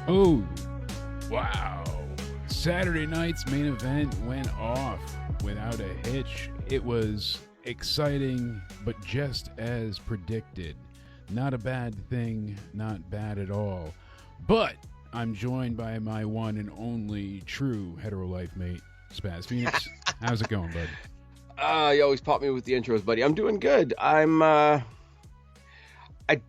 Oh, wow. Saturday night's main event went off without a hitch. It was exciting, but just as predicted. Not a bad thing, not bad at all. But I'm joined by my one and only true hetero life mate, Spaz Phoenix. How's it going, bud? You always pop me with the intros, buddy. I'm doing good. I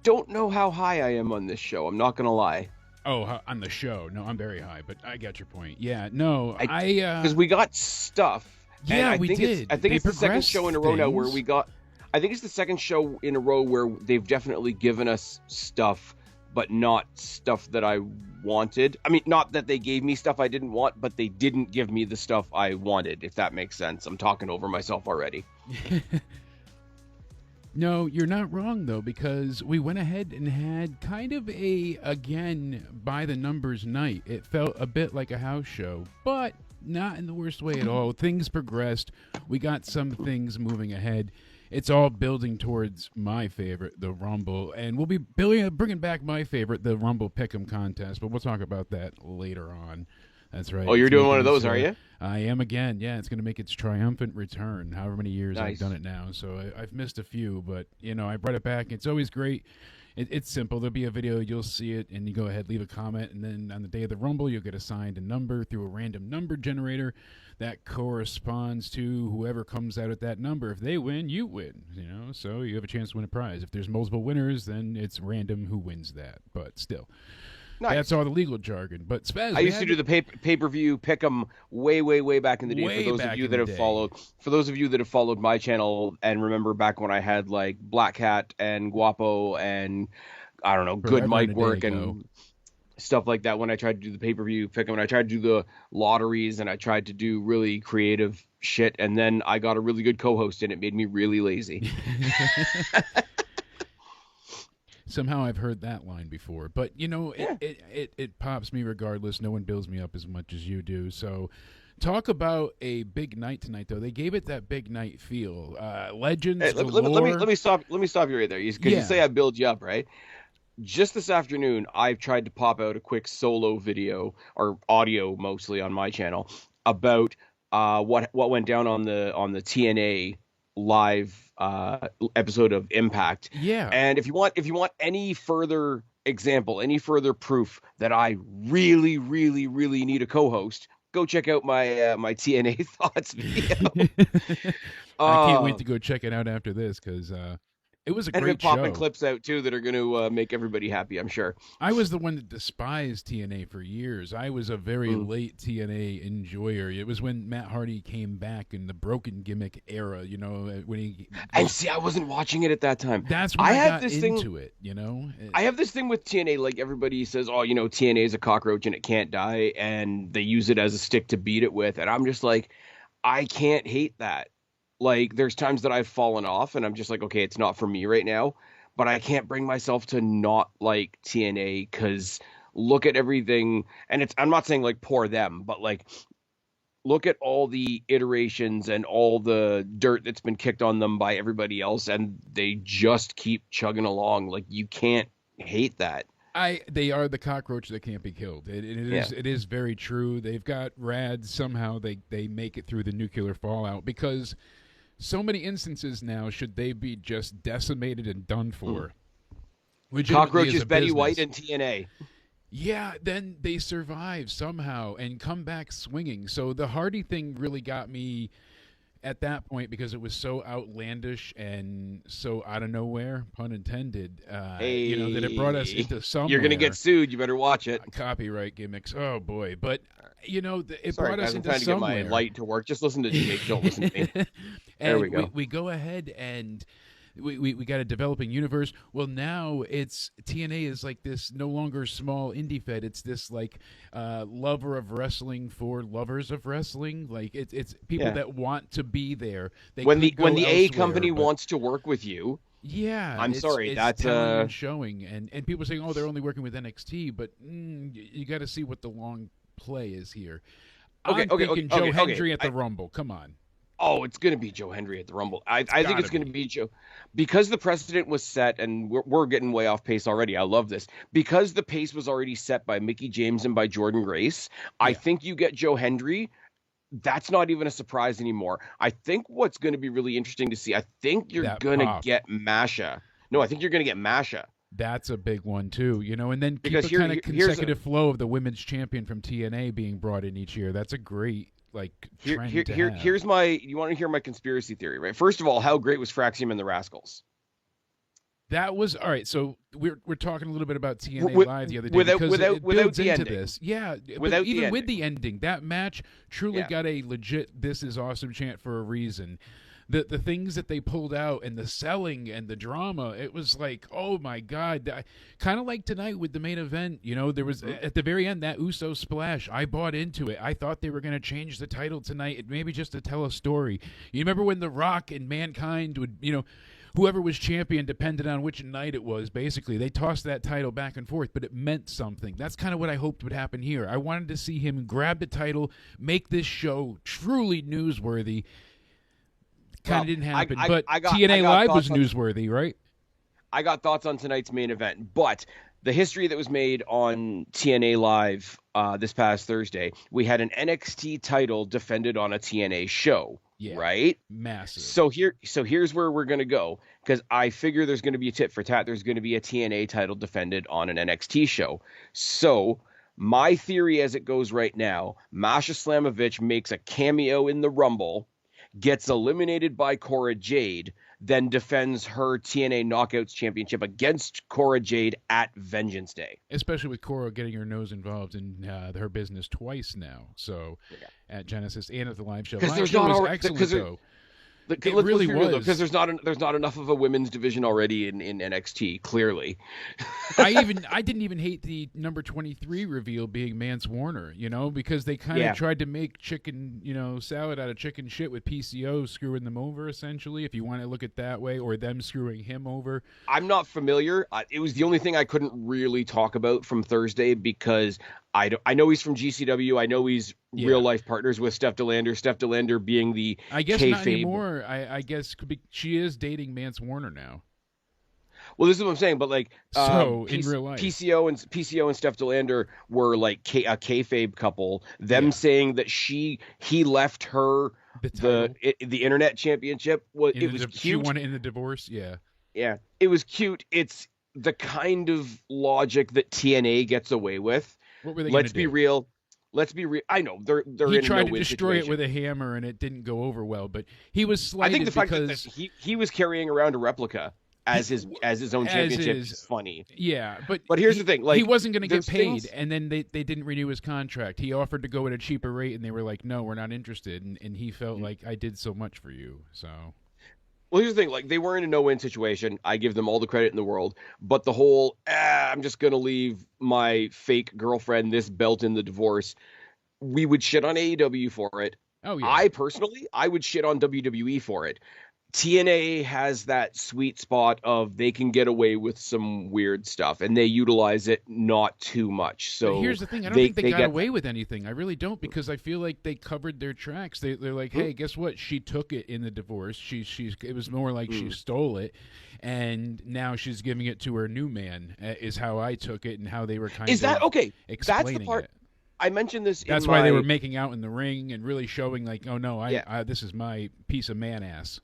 don't know how high I am on this show. I'm not gonna lie. Oh, on the show. No, I'm very high, but I got your point. Yeah, no, because we got stuff. Yeah, we did. I think it's the second show in a row now where we got. I think it's the second show in a row where they've definitely given us stuff, but not stuff that I wanted. I mean, not that they gave me stuff I didn't want, but they didn't give me the stuff I wanted, if that makes sense. I'm talking over myself already. No, you're not wrong, though, because we went ahead and had kind of again, by the numbers night. It felt a bit like a house show, but not in the worst way at all. Things progressed. We got some things moving ahead. It's all building towards my favorite, the Rumble, and we'll be bringing back my favorite, the Rumble Pick'em contest, but we'll talk about that later on. That's right. Oh, you're doing one of those, are you? I am again. Yeah, it's going to make its triumphant return. However many years Nice. I've done it now, so I've missed a few, but I brought it back. It's always great. It's simple. There'll be a video, you'll see it, and you go ahead, leave a comment, and then on the day of the Rumble, you'll get assigned a number through a random number generator that corresponds to whoever comes out at that number. If they win, you win. So you have a chance to win a prize. If there's multiple winners, then it's random who wins that. But still. Nice. That's all the legal jargon. But Spaz, I used to do the pay-per-view pick'em way back in the day. Way For those back of you in that the have day. followed my channel and remember back when I had like Black Hat and Guapo and I don't know, good Forever and mic a work day and ago. stuff like that. When I tried to do the pay-per-view pick'em, and I tried to do the lotteries, and I tried to do really creative shit, and then I got a really good co-host, and it made me really lazy. Somehow I've heard that line before, but Yeah. it pops me regardless. No one builds me up as much as you do. So, talk about a big night tonight, though. They gave it that big night feel. Legends Hey, galore. let me stop you right there, because Yeah. you say I build you up, right? Just this afternoon, I've tried to pop out a quick solo video or audio, mostly on my channel, about what went down on the TNA live episode of Impact. Yeah. And if you want any further example, any further proof that I really need a co-host, go check out my my TNA thoughts video. I can't wait to go check it out after this because it was a And great been popping show. clips out too that are going to make everybody happy, I'm sure. I was the one that despised TNA for years. I was a very late TNA enjoyer. It was when Matt Hardy came back in the broken gimmick era, when he... And see, I wasn't watching it at that time. That's when I had got this into thing, it. I have this thing with TNA, like everybody says, oh, TNA is a cockroach and it can't die, and they use it as a stick to beat it with. And I'm just like, I can't hate that. Like, there's times that I've fallen off and I'm just like, okay, it's not for me right now. But I can't bring myself to not like TNA because look at everything. And I'm not saying like poor them, but like look at all the iterations and all the dirt that's been kicked on them by everybody else. And they just keep chugging along. Like, you can't hate that. They are the cockroach that can't be killed. It is very true. They've got rad. Somehow they make it through the nuclear fallout because so many instances now should they be just decimated and done for. Legitimately Cockroach as is a Betty business. White and TNA. Yeah, then they survive somehow and come back swinging. So the Hardy thing really got me at that point because it was so outlandish and so out of nowhere, pun intended, that it brought us into somewhere. You're going to get sued. You better watch it. Copyright gimmicks. Oh, boy. But, it Sorry, brought guys, us I'm into trying to somewhere. get my light to work. Just listen to Jake. Don't listen to me. And There we go. We go ahead and we got a developing universe. Well, now TNA is like this no longer small indie fed. It's this like lover of wrestling for lovers of wrestling. Like it's people that want to be there. They When could the go A elsewhere, company but- wants to work with you, yeah, I'm sorry, it's that's, telling and showing, and people saying, "Oh, they're only working with NXT," but you got to see what the long play is here. Okay, I'm okay, thinking okay, Joe okay, Hendry okay. at the Rumble. Come on. Oh, it's going to be Joe Hendry at the Rumble. I think Gotta it's going to be. be Joe because the precedent was set, and we're getting way off pace already. I love this because the pace was already set by Mickey James and by Jordan Grace. I Yeah, think you get Joe Hendry. That's not even a surprise anymore. I think what's going to be really interesting to see. I think you're that going to pop. get Masha. No, I think you're going to get Masha That's a big one too, and then keep because a kind of here's consecutive flow of the women's champion from TNA being brought in each year. That's a great trend to have. here's my. You want to hear my conspiracy theory, right? First of all, how great was Fraxium and the Rascals? That was all right. So we're talking a little bit about TNA Wi- Live the other day without because without it without builds the into ending. this. Yeah, Without but the even with ending. the ending, that match truly Yeah. got a legit "This is awesome" chant for a reason. The things that they pulled out and the selling and the drama, it was like, oh my god, kind of like tonight with the main event. There was at the very end that Uso splash. I bought into it. I thought they were going to change the title tonight, maybe just to tell a story. You remember when The Rock and Mankind would, whoever was champion depended on which night it was. Basically, they tossed that title back and forth, but it meant something. That's kind of what I hoped would happen here. I wanted to see him grab the title, make this show truly newsworthy. Kind of didn't happen, but TNA Live was newsworthy, right? I got thoughts on tonight's main event, but the history that was made on TNA Live this past Thursday, we had an NXT title defended on a TNA show, Yeah, right? massive. So here's where we're gonna go because I figure there's gonna be a tit for tat. There's gonna be a TNA title defended on an NXT show. So my theory, as it goes right now, Masha Slamovich makes a cameo in the Rumble, gets eliminated by Cora Jade, then defends her TNA Knockouts Championship against Cora Jade at Vengeance Day. Especially with Cora getting her nose involved in her business twice now. So at Genesis and at the live show. Because Live there's show not was al- excellent, because there- though. It really was. because there's not enough of a women's division already in NXT. Clearly, I didn't even hate the number 23 reveal being Mance Warner, because they kind of tried to make chicken, salad out of chicken shit with PCO screwing them over, essentially, if you want to look at that way, or them screwing him over. I'm not familiar. It was the only thing I couldn't really talk about from Thursday because I know he's from GCW. I know he's real life partners with Steph Delander. Steph Delander being the I guess kayfabe. not anymore. I guess she is dating Mance Warner now. Well, this is what I'm saying, but like, in real life, PCO and Steph Delander were like a kayfabe couple. Them saying that he left her the internet championship was cute. She won it in the divorce. Yeah, it was cute. It's the kind of logic that TNA gets away with. What were they Let's gonna be do? real. Let's be real. I know they're he in tried no to win destroy situation. it with a hammer, and it didn't go over well. But he was slighted I think the fact because that he was carrying around a replica as his own championship is funny. Yeah, but here's the thing: like, he wasn't going to get paid, things... and then they didn't renew his contract. He offered to go at a cheaper rate, and they were like, "No, we're not interested." And he felt like, "I did so much for you." So. Well, here's the thing: like, they were in a no-win situation. I give them all the credit in the world, but the whole I'm just gonna leave my fake girlfriend this belt in the divorce. We would shit on AEW for it. Oh yeah. I would shit on WWE for it. TNA has that sweet spot of they can get away with some weird stuff, and they utilize it not too much. So but here's the thing: I don't think they got away with anything. I really don't, because I feel like they covered their tracks. They're like, hey, guess what? She took it in the divorce. It was more like she stole it, and now she's giving it to her new man. Is how I took it, and how they were kind of okay? That's the explaining part. it. I mentioned this. That's why they were making out in the ring and really showing like, oh no, this is my piece of man ass.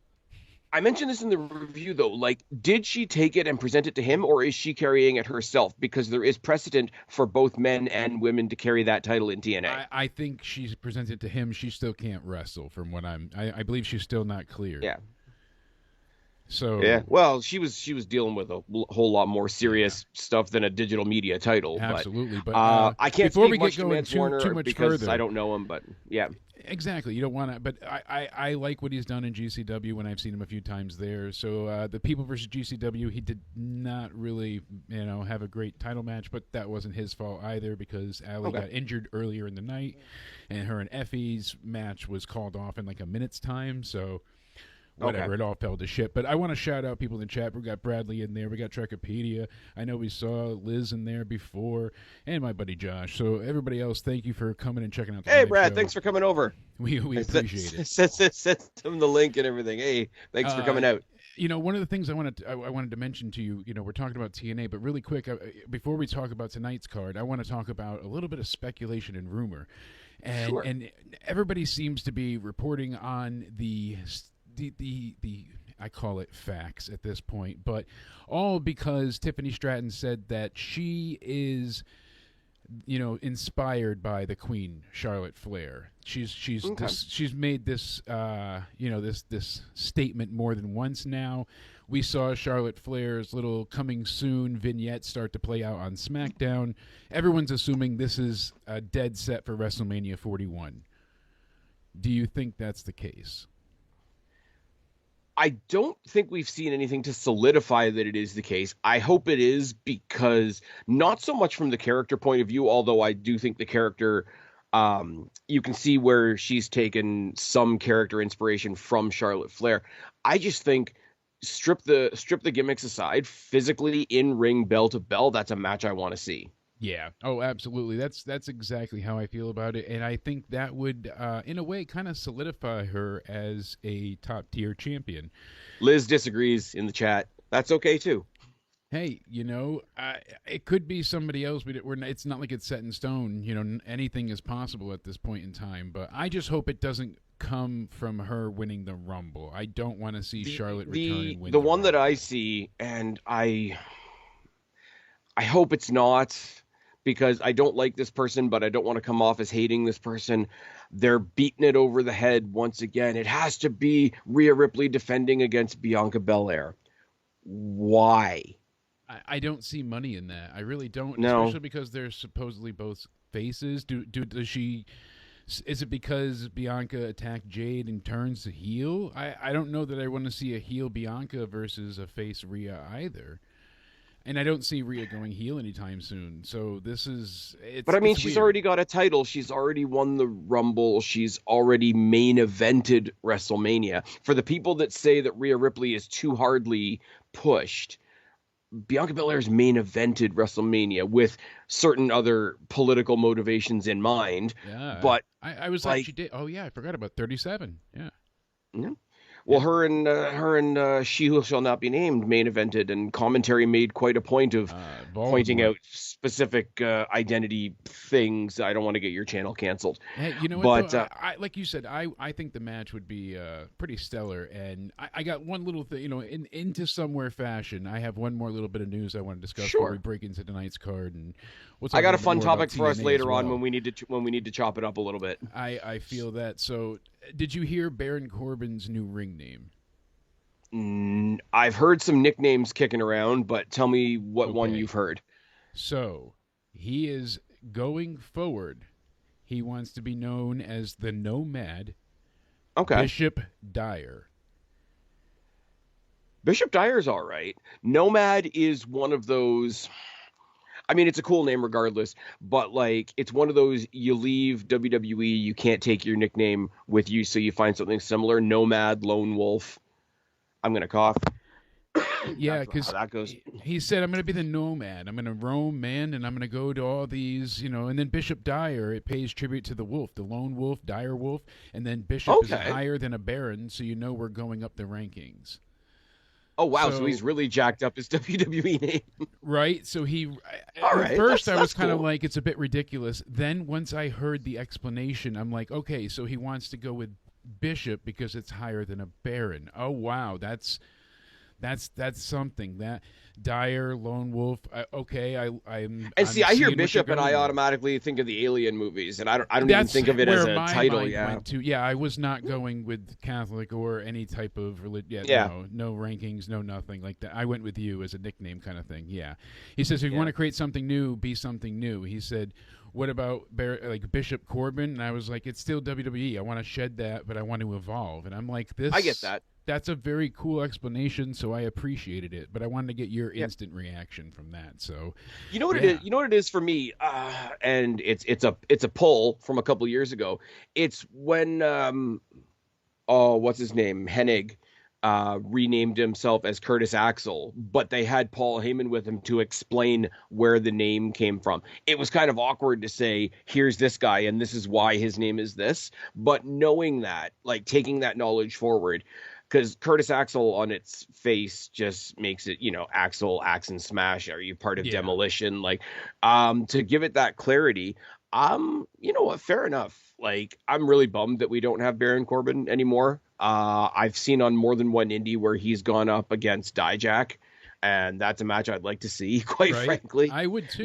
I mentioned this in the review, though. Like, did she take it and present it to him, or is she carrying it herself? Because there is precedent for both men and women to carry that title in TNA. I think she's presented to him. She still can't wrestle, from what I believe she's still not cleared. Yeah. So yeah, well, she was dealing with a whole lot more serious stuff than a digital media title. Absolutely, but I can't before speak we much get to going Mance too Warner much because further, I don't know him. But yeah, exactly. You don't want to, but I like what he's done in GCW when I've seen him a few times there. So the People versus GCW, he did not really have a great title match, but that wasn't his fault either, because Allie got injured earlier in the night, and her and Effie's match was called off in like a minute's time. So Okay. whatever, it all fell to shit. But I want to shout out people in the chat. We got Bradley in there. We got Trekopedia. I know we saw Liz in there before, and my buddy Josh. So everybody else, thank you for coming and checking out the Hey, live Brad, show. thanks for coming over. We appreciate it. Send him the link and everything. Hey, thanks for coming out. One of the things I wanted to mention to you, we're talking about TNA, but really quick, before we talk about tonight's card, I want to talk about a little bit of speculation and rumor. And Sure. and everybody seems to be reporting on the I call it facts at this point, but all because Tiffany Stratton said that she is inspired by the Queen, Charlotte Flair. She's Okay. she's made this this statement more than once now. We saw Charlotte Flair's little coming soon vignette start to play out on SmackDown. Everyone's assuming this is a dead set for WrestleMania 41. Do you think that's the case? I don't think we've seen anything to solidify that it is the case. I hope it is, because not so much from the character point of view, although I do think the character, you can see where she's taken some character inspiration from Charlotte Flair. I just think strip the gimmicks aside, physically in ring, bell to bell, that's a match I want to see. Yeah. Oh, absolutely. That's exactly how I feel about it, and I think that would, in a way, kind of solidify her as a top-tier champion. Liz disagrees in the chat. That's okay too. Hey, it could be somebody else. It's not like it's set in stone. Anything is possible at this point in time. But I just hope it doesn't come from her winning the Rumble. I don't want to see Charlotte return and win the one Rumble. that I see, and I hope it's not, because I don't like this person, but I don't want to come off as hating this person. They're beating it over the head once again. It has to be Rhea Ripley defending against Bianca Belair. Why? I don't see money in that. I really don't, No. especially because they're supposedly both faces. Does she? Is it because Bianca attacked Jade and turns to heel? I don't know that I want to see a heel Bianca versus a face Rhea either. And I don't see Rhea going heel anytime soon. So this is... But I mean, it's she's weird. already got a title. She's already won the Rumble. She's already main evented WrestleMania. For the people that say that Rhea Ripley is too hardly pushed, Bianca Belair's main evented WrestleMania with certain other political motivations in mind. Yeah. But I was like, she did. Oh, yeah, I forgot about 37. Yeah. Yeah. Well, her and She Who Shall Not Be Named main evented, and commentary made quite a point of pointing out specific identity things. I don't want to get your channel canceled. Hey, you know what? Though? I like you said, I think the match would be pretty stellar. And I got one little thing, into somewhere fashion. I have one more little bit of news I want to discuss before we break into tonight's card. And I got a fun topic for us later on when we need to chop it up a little bit. I feel that. So, did you hear Baron Corbin's new ring name? I've heard some nicknames kicking around, but tell me what one you've heard. So, he is going forward. He wants to be known as the Nomad. Okay. Bishop Dyer. Bishop Dyer's all right. Nomad is one of those... I mean, it's a cool name regardless, but it's one of those, you leave WWE, you can't take your nickname with you, so you find something similar. Nomad, Lone Wolf. I'm going to cough. Yeah, because that goes. He said, I'm going to be the Nomad. I'm going to roam, man, and I'm going to go to all these, and then Bishop Dyer, it pays tribute to the wolf, the Lone Wolf, Dyer Wolf, and then Bishop is higher than a Baron, so we're going up the rankings. Oh, wow, so he's really jacked up his WWE name. Right, so at first I was kind of like, it's a bit ridiculous. Then once I heard the explanation, I'm like, okay, so he wants to go with Bishop because it's higher than a Baron. Oh, wow, that's something. That Dyer, Lone Wolf. I'm hear Bishop and I automatically think of the Alien movies, and I don't even think of it as a title. Yeah, I was not going with Catholic or any type of religion. No rankings, no nothing like that. I went with you as a nickname kind of thing. Yeah, he says if you want to create something new, be something new. He said, what about Bishop Corbin? And I was like, it's still WWE. I want to shed that, but I want to evolve. And I'm like, this. I get that. That's a very cool explanation, so I appreciated it. But I wanted to get your instant reaction from that. So, you know what it is. You know what it is for me, and it's a poll from a couple years ago. It's when what's his name, Hennig, renamed himself as Curtis Axel, but they had Paul Heyman with him to explain where the name came from. It was kind of awkward to say, here's this guy and this is why his name is this, but knowing that, like taking that knowledge forward, because Curtis Axel on its face just makes it, Axel, Axe and Smash. Are you part of Demolition? Like, to give it that clarity, you know what? Fair enough. Like, I'm really bummed that we don't have Baron Corbin anymore. I've seen on more than one indie where he's gone up against Dijak, and that's a match I'd like to see, quite frankly. I would too.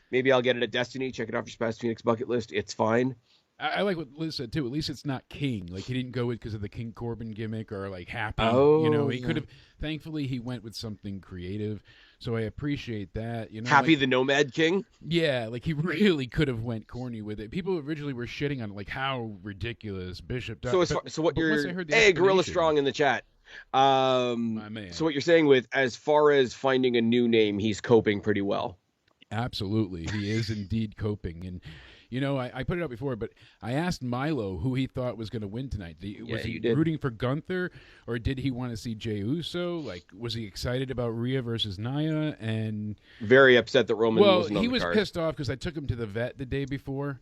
Maybe I'll get it at Destiny. Check it off your Spaz Phoenix bucket list. It's fine. I like what Liz said too. At least it's not King. Like he didn't go with because of the King Corbin gimmick or like Happy. He could have. Thankfully, he went with something creative. So I appreciate that. Happy the Nomad King. Yeah, like he really could have went corny with it. People originally were shitting on like how ridiculous Bishop. Hey, Gorilla Strong in the chat. My man. So what you're saying with as far as finding a new name, he's coping pretty well. Absolutely, he is indeed coping. And I put it up before, but I asked Milo who he thought was going to win tonight. Was he rooting for Gunther, or did he want to see Jey Uso? Like, was he excited about Rhea versus Nia? And very upset that Roman wasn't on he the was card. Pissed off because I took him to the vet the day before.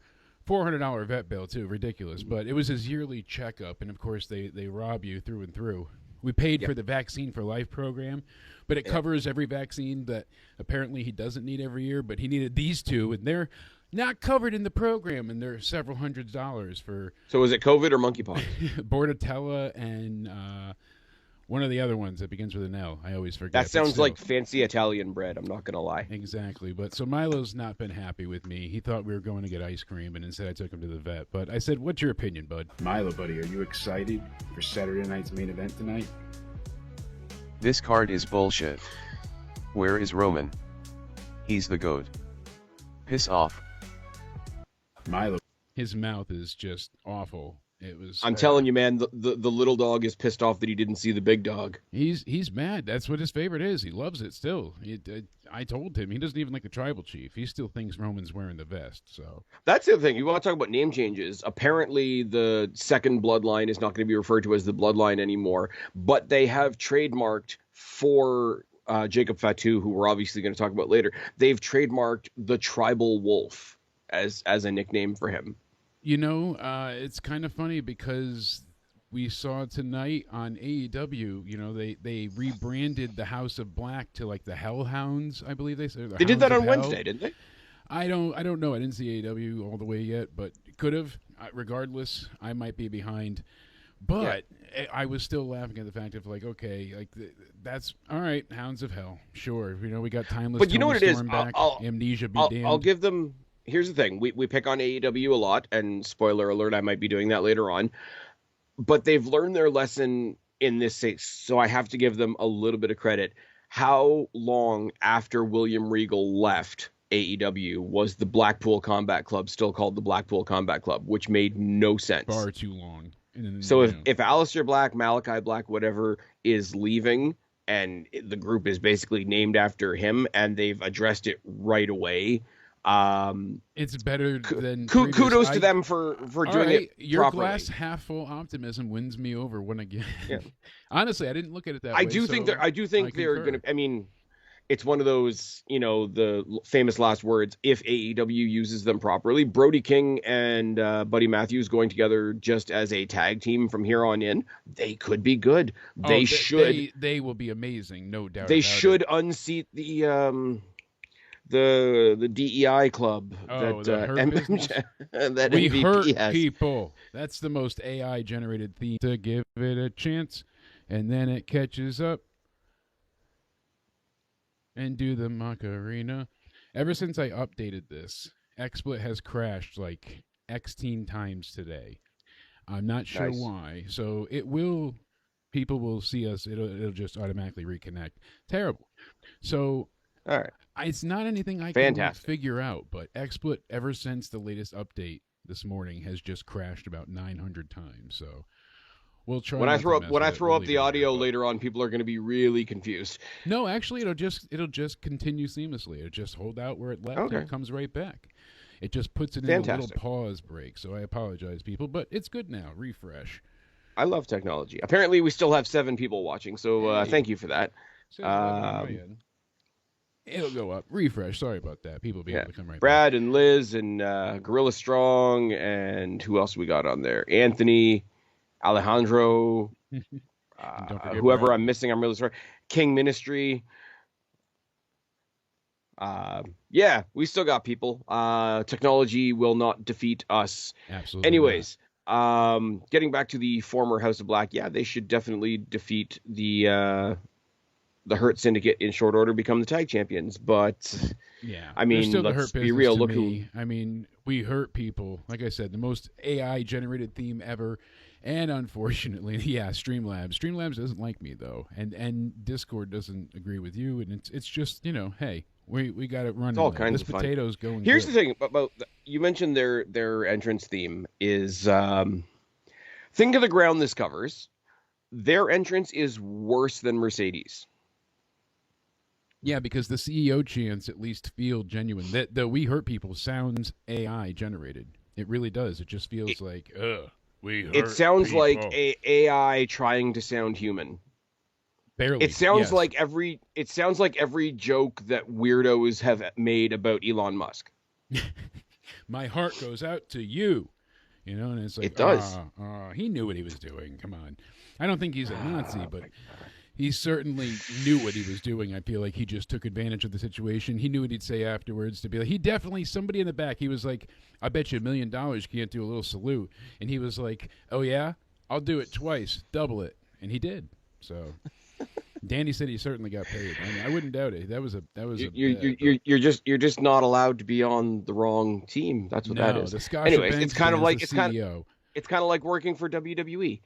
$400 vet bill too, ridiculous. But it was his yearly checkup, and of course they rob you through and through. We paid for the Vaccine for Life program, but it covers every vaccine that apparently he doesn't need every year, but he needed these two, and they're not covered in the program, and they're several $100s for. So is it COVID or monkeypox? Bordetella and one of the other ones that begins with an L. I always forget. That sounds like fancy Italian bread. I'm not going to lie. Exactly. But so Milo's not been happy with me. He thought we were going to get ice cream, and instead I took him to the vet. But I said, what's your opinion, bud? Milo, buddy, are you excited for Saturday night's main event tonight? This card is bullshit. Where is Roman? He's the GOAT. Piss off. Milo. His mouth is just awful. It was. I'm telling you, man, the little dog is pissed off that he didn't see the big dog. He's mad. That's what his favorite is. He loves it still. I told him he doesn't even like the tribal chief. He still thinks Roman's wearing the vest. So that's the other thing. You want to talk about name changes? Apparently, the second bloodline is not going to be referred to as the bloodline anymore. But they have trademarked for Jacob Fatu, who we're obviously going to talk about later. They've trademarked the Tribal Wolf as a nickname for him. It's kind of funny because we saw tonight on AEW, they rebranded the House of Black to like the Hellhounds, I believe they said. They did that on Wednesday, didn't they? I don't know. I didn't see AEW all the way yet, but could have. Regardless, I might be behind. But I was still laughing at the fact of like, okay, like that's all right. Hounds of Hell, sure. We got Timeless. But you know what it is? Back, Amnesia be damned. I'll give them. Here's the thing. We pick on AEW a lot, and spoiler alert, I might be doing that later on. But they've learned their lesson in this case, so I have to give them a little bit of credit. How long after William Regal left AEW was the Blackpool Combat Club still called the Blackpool Combat Club, which made no sense. Far too long. So if Aleister Black, Malachi Black, whatever, is leaving, and the group is basically named after him, and they've addressed it right away, it's better than kudos to them for doing it your properly. Glass half full optimism wins me over one again. Honestly, I didn't look at it that way. I do think they're going to. I mean, it's one of those, the famous last words. If AEW uses them properly, Brody King and Buddy Matthews going together just as a tag team from here on in, they could be good. They should. They will be amazing, no doubt. They should unseat the DEI club that we MVP hurt has. People. That's the most AI generated theme. To give it a chance, and then it catches up and do the Macarena. Ever since I updated this, XSplit has crashed like X-teen times today. I'm not sure why. So people will see us. It'll just automatically reconnect. Terrible. So. All right. It's not anything I can figure out, but XSplit, ever since the latest update this morning, has just crashed about 900 times. So we'll try. When I throw up the audio later on, people are going to be really confused. No, actually, it'll just continue seamlessly. It'll just hold out where it left, and it comes right back. It just puts it in a little pause break. So I apologize, people, but it's good now. Refresh. I love technology. Apparently, we still have 7 people watching, so Hey. thank you for that. Says 11 on my end. It'll go up. Refresh. Sorry about that. People will be able to come right Brad and Liz and Gorilla Strong and who else we got on there? Anthony, Alejandro, whoever Brad. I'm missing. I'm really sorry. King Ministry. Yeah, we still got people. Technology will not defeat us. Absolutely. Anyways, getting back to the former House of Black, yeah, they should definitely defeat the Hurt Syndicate in short order, become the tag champions. But yeah, I mean, still let's the hurt be real. Look who. I mean, we hurt people. Like I said, the most AI generated theme ever. And unfortunately, yeah, Streamlabs doesn't like me though, and Discord doesn't agree with you, and it's just hey, we got it running. It's all kinds of fun. Potatoes going. Here's good. the thing about you mentioned their entrance theme is Think of the ground this covers. Their entrance is worse than Mercedes. Yeah, because the CEO chants at least feel genuine. That the "We Hurt People" sounds AI generated. It really does. It just feels like, we hurt It sounds people. like a AI trying to sound human. Barely. It sounds yes. like every joke that weirdos have made about Elon Musk. My heart goes out to you. And it's like, it does. He knew what he was doing. Come on. I don't think he's a Nazi, but he certainly knew what he was doing. I feel like he just took advantage of the situation. He knew what he'd say afterwards to be like, somebody in the back, he was like, I bet you $1 million can't do a little salute. And he was like, oh yeah, I'll do it twice, double it. And he did. So Danny said he certainly got paid. I mean, I wouldn't doubt it. You're just not allowed to be on the wrong team. That's what that is. Anyways, it's kind of like working for WWE.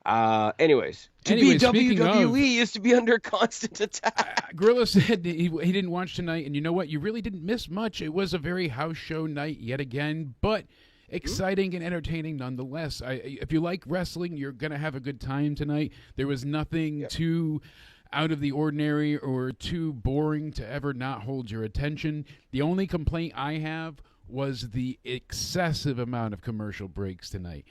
Anyways, be WWE is to be under constant attack. Gorilla said he didn't watch tonight, and you know what? You really didn't miss much. It was a very house show night yet again, but exciting and entertaining nonetheless. If you like wrestling, you're going to have a good time tonight. There was nothing too out of the ordinary or too boring to ever not hold your attention. The only complaint I have was the excessive amount of commercial breaks tonight.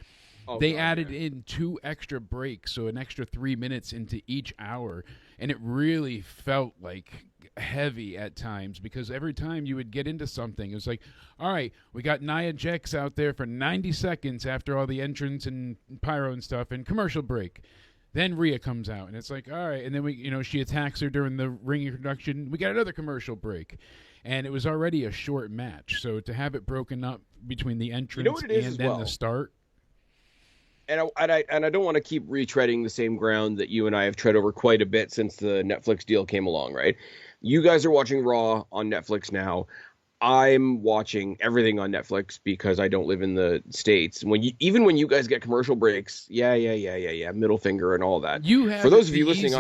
They added in 2 extra breaks, so an extra 3 minutes into each hour, and it really felt like heavy at times because every time you would get into something, it was like, all right, we got Nia Jax out there for 90 seconds after all the entrance and pyro and stuff, and commercial break. Then Rhea comes out, and it's like, all right, and then she attacks her during the ring introduction. We got another commercial break. And it was already a short match, so to have it broken up between the entrance and then the start. And I don't want to keep retreading the same ground that you and I have tread over quite a bit since the Netflix deal came along, right? You guys are watching Raw on Netflix now. I'm watching everything on Netflix because I don't live in the States. Even when you guys get commercial breaks, middle finger and all that. For those of you listening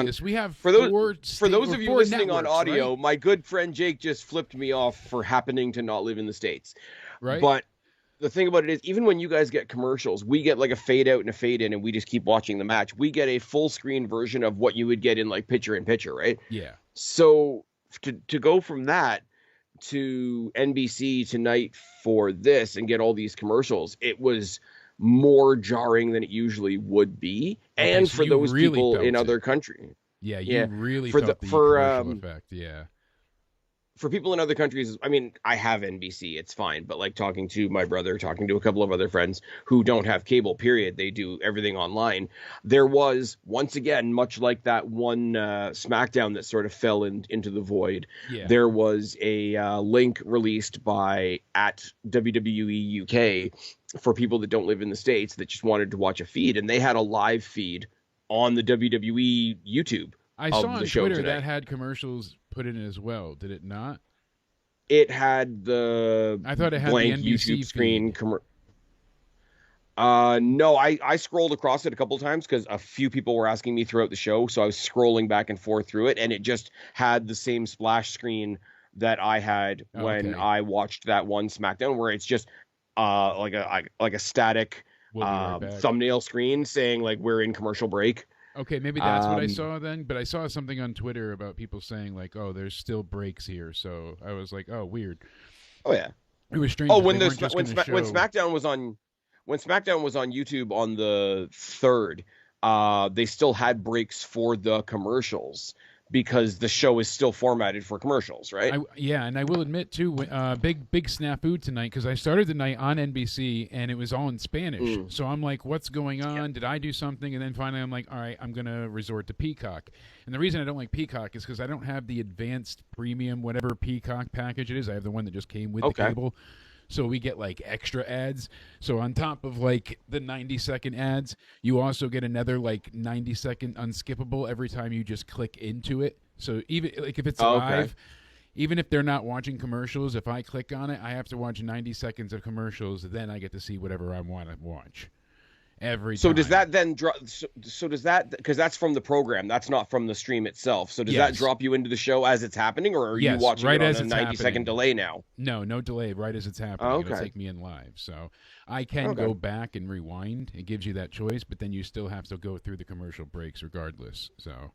on audio, right? My good friend Jake just flipped me off for happening to not live in the States. Right. But the thing about it is, even when you guys get commercials, we get like a fade out and a fade in, and we just keep watching the match. We get a full screen version of what you would get in like picture in picture, right? Yeah. So to go from that to NBC tonight for this and get all these commercials, it was more jarring than it usually would be. Okay, and so for those people in other countries. Yeah, you really felt the commercial effect, yeah. For people in other countries, I mean, I have NBC, it's fine. But like talking to my brother, talking to a couple of other friends who don't have cable, period, they do everything online. There was, once again, much like that one SmackDown that sort of fell into the void, there was a link released by @WWE UK for people that don't live in the States that just wanted to watch a feed. And they had a live feed on the WWE YouTube. I saw on Twitter that had commercials put in as well. Did it not? It had the I thought it had blank the NBC YouTube screen. No, I scrolled across it a couple of times because a few people were asking me throughout the show, so I was scrolling back and forth through it, and it just had the same splash screen that I had when I watched that one SmackDown, where it's just like a static thumbnail screen saying like we're in commercial break. Okay, maybe that's what I saw then, but I saw something on Twitter about people saying like, "Oh, there's still breaks here," so I was like, "Oh, weird." Oh yeah, it was strange. Oh, when SmackDown was on YouTube on the 3rd, they still had breaks for the commercials because the show is still formatted for commercials, right? Yeah, and I will admit too, big snafu tonight because I started the night on NBC and it was all in Spanish. So I'm like, what's going on? Yeah. Did I do something? And then finally I'm like, all right, I'm gonna resort to Peacock. And the reason I don't like Peacock is because I don't have the advanced premium whatever Peacock package it is. I have the one that just came with the cable. So we get like extra ads. So on top of like the 90-second ads, you also get another like 90-second unskippable every time you just click into it. So even like if it's live, even if they're not watching commercials, if I click on it, I have to watch 90 seconds of commercials. Then I get to see whatever I want to watch. So does that then drop? So does that, because that's from the program, that's not from the stream itself. So does that drop you into the show as it's happening, or are you watching it on a 90-second delay now? No delay. Right as it's happening, it'll take me in live. So I can go back and rewind. It gives you that choice, but then you still have to go through the commercial breaks regardless. So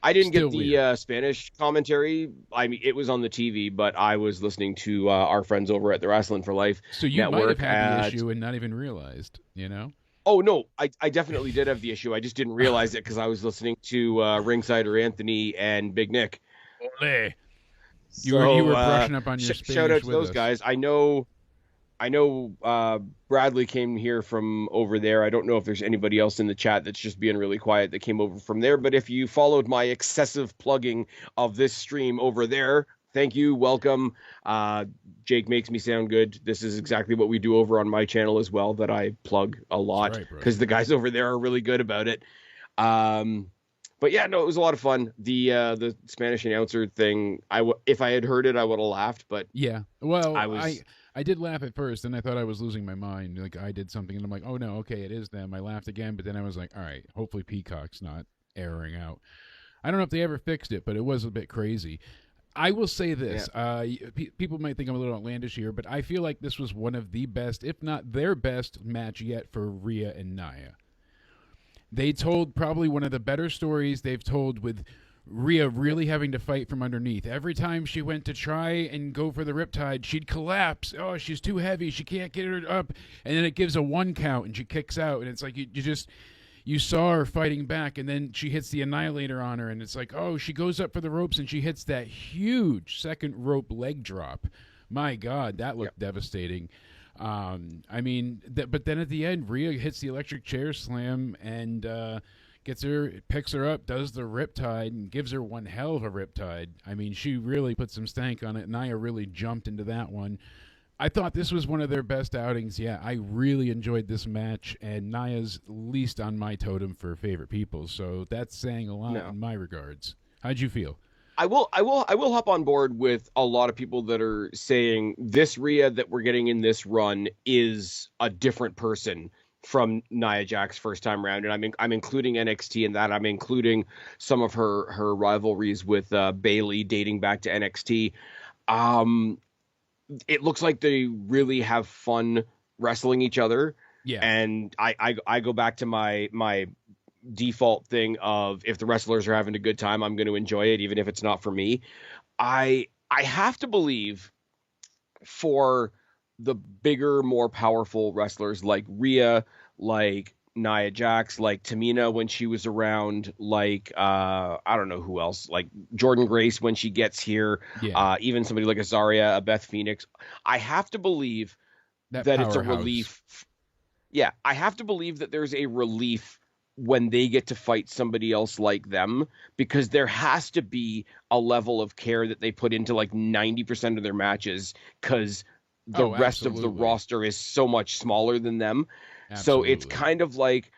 I didn't get the Spanish commentary. I mean, it was on the TV, but I was listening to our friends over at the Wrestling for Life So you network might have had the issue and not even realized, you know? Oh, no, I definitely did have the issue. I just didn't realize it because I was listening to Ringsider Anthony and Big Nick. Ole. You were brushing up on your Spanish. Shout out to those us. guys. I know Bradley came here from over there. I don't know if there's anybody else in the chat that's just being really quiet that came over from there. But if you followed my excessive plugging of this stream over there, thank you. Welcome. Jake makes me sound good. This is exactly what we do over on my channel as well, that I plug a lot because the guys over there are really good about it. But yeah, no, it was a lot of fun. The Spanish announcer thing, if I had heard it, I would have laughed. But yeah, well, I did laugh at first, and I thought I was losing my mind. Like I did something, and I'm like, oh no, okay, it is them. I laughed again, but then I was like, all right, hopefully Peacock's not airing out. I don't know if they ever fixed it, but it was a bit crazy. I will say this. People might think I'm a little outlandish here, but I feel like this was one of the best, if not their best, match yet for Rhea and Nia. They told probably one of the better stories they've told, with Rhea really having to fight from underneath. Every time she went to try and go for the riptide, she'd collapse. Oh, she's too heavy. She can't get her up. And then it gives a 1 count, and she kicks out. And it's like you saw her fighting back, and then she hits the Annihilator on her, and it's like, oh, she goes up for the ropes, and she hits that huge second rope leg drop. My God, that looked devastating. I mean, but then at the end, Rhea hits the electric chair slam and picks her up, does the riptide, and gives her one hell of a riptide. I mean, she really put some stank on it. Nia really jumped into that one. I thought this was one of their best outings. Yeah, I really enjoyed this match, and Nia's least on my totem for favorite people, so that's saying a lot in my regards. How'd you feel? I will hop on board with a lot of people that are saying this Rhea that we're getting in this run is a different person from Nia Jax's first time around, and I'm including NXT in that. I'm including some of her rivalries with Bayley dating back to NXT. It looks like they really have fun wrestling each other. Yeah. And I go back to my default thing of, if the wrestlers are having a good time, I'm going to enjoy it, even if it's not for me. I have to believe for the bigger, more powerful wrestlers like Rhea, like Nia Jax, like Tamina when she was around, like I don't know who else, like Jordan Grace when she gets here, even somebody like Azaria, a Beth Phoenix. I have to believe that it's a relief. Yeah, I have to believe that there's a relief when they get to fight somebody else like them, because there has to be a level of care that they put into like 90% of their matches, because the rest of the roster is so much smaller than them. Absolutely. So it's kind of like,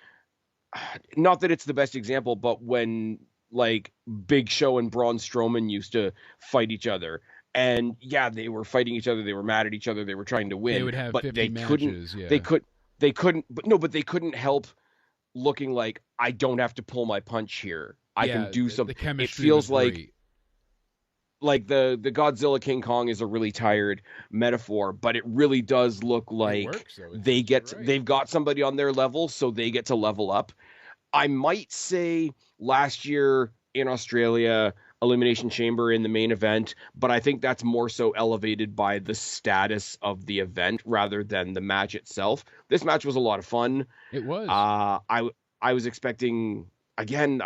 not that it's the best example, but when like Big Show and Braun Strowman used to fight each other, and they were fighting each other, they were mad at each other, they were trying to win, they would have but 50 they matches, but they couldn't help looking like, I don't have to pull my punch here. I can do something. It feels like the Godzilla King Kong is a really tired metaphor, but it really does look like they've got somebody on their level, so they get to level up. I might say last year in Australia, Elimination Chamber in the main event, but I think that's more so elevated by the status of the event rather than the match itself. This match was a lot of fun. It was. I was expecting, again,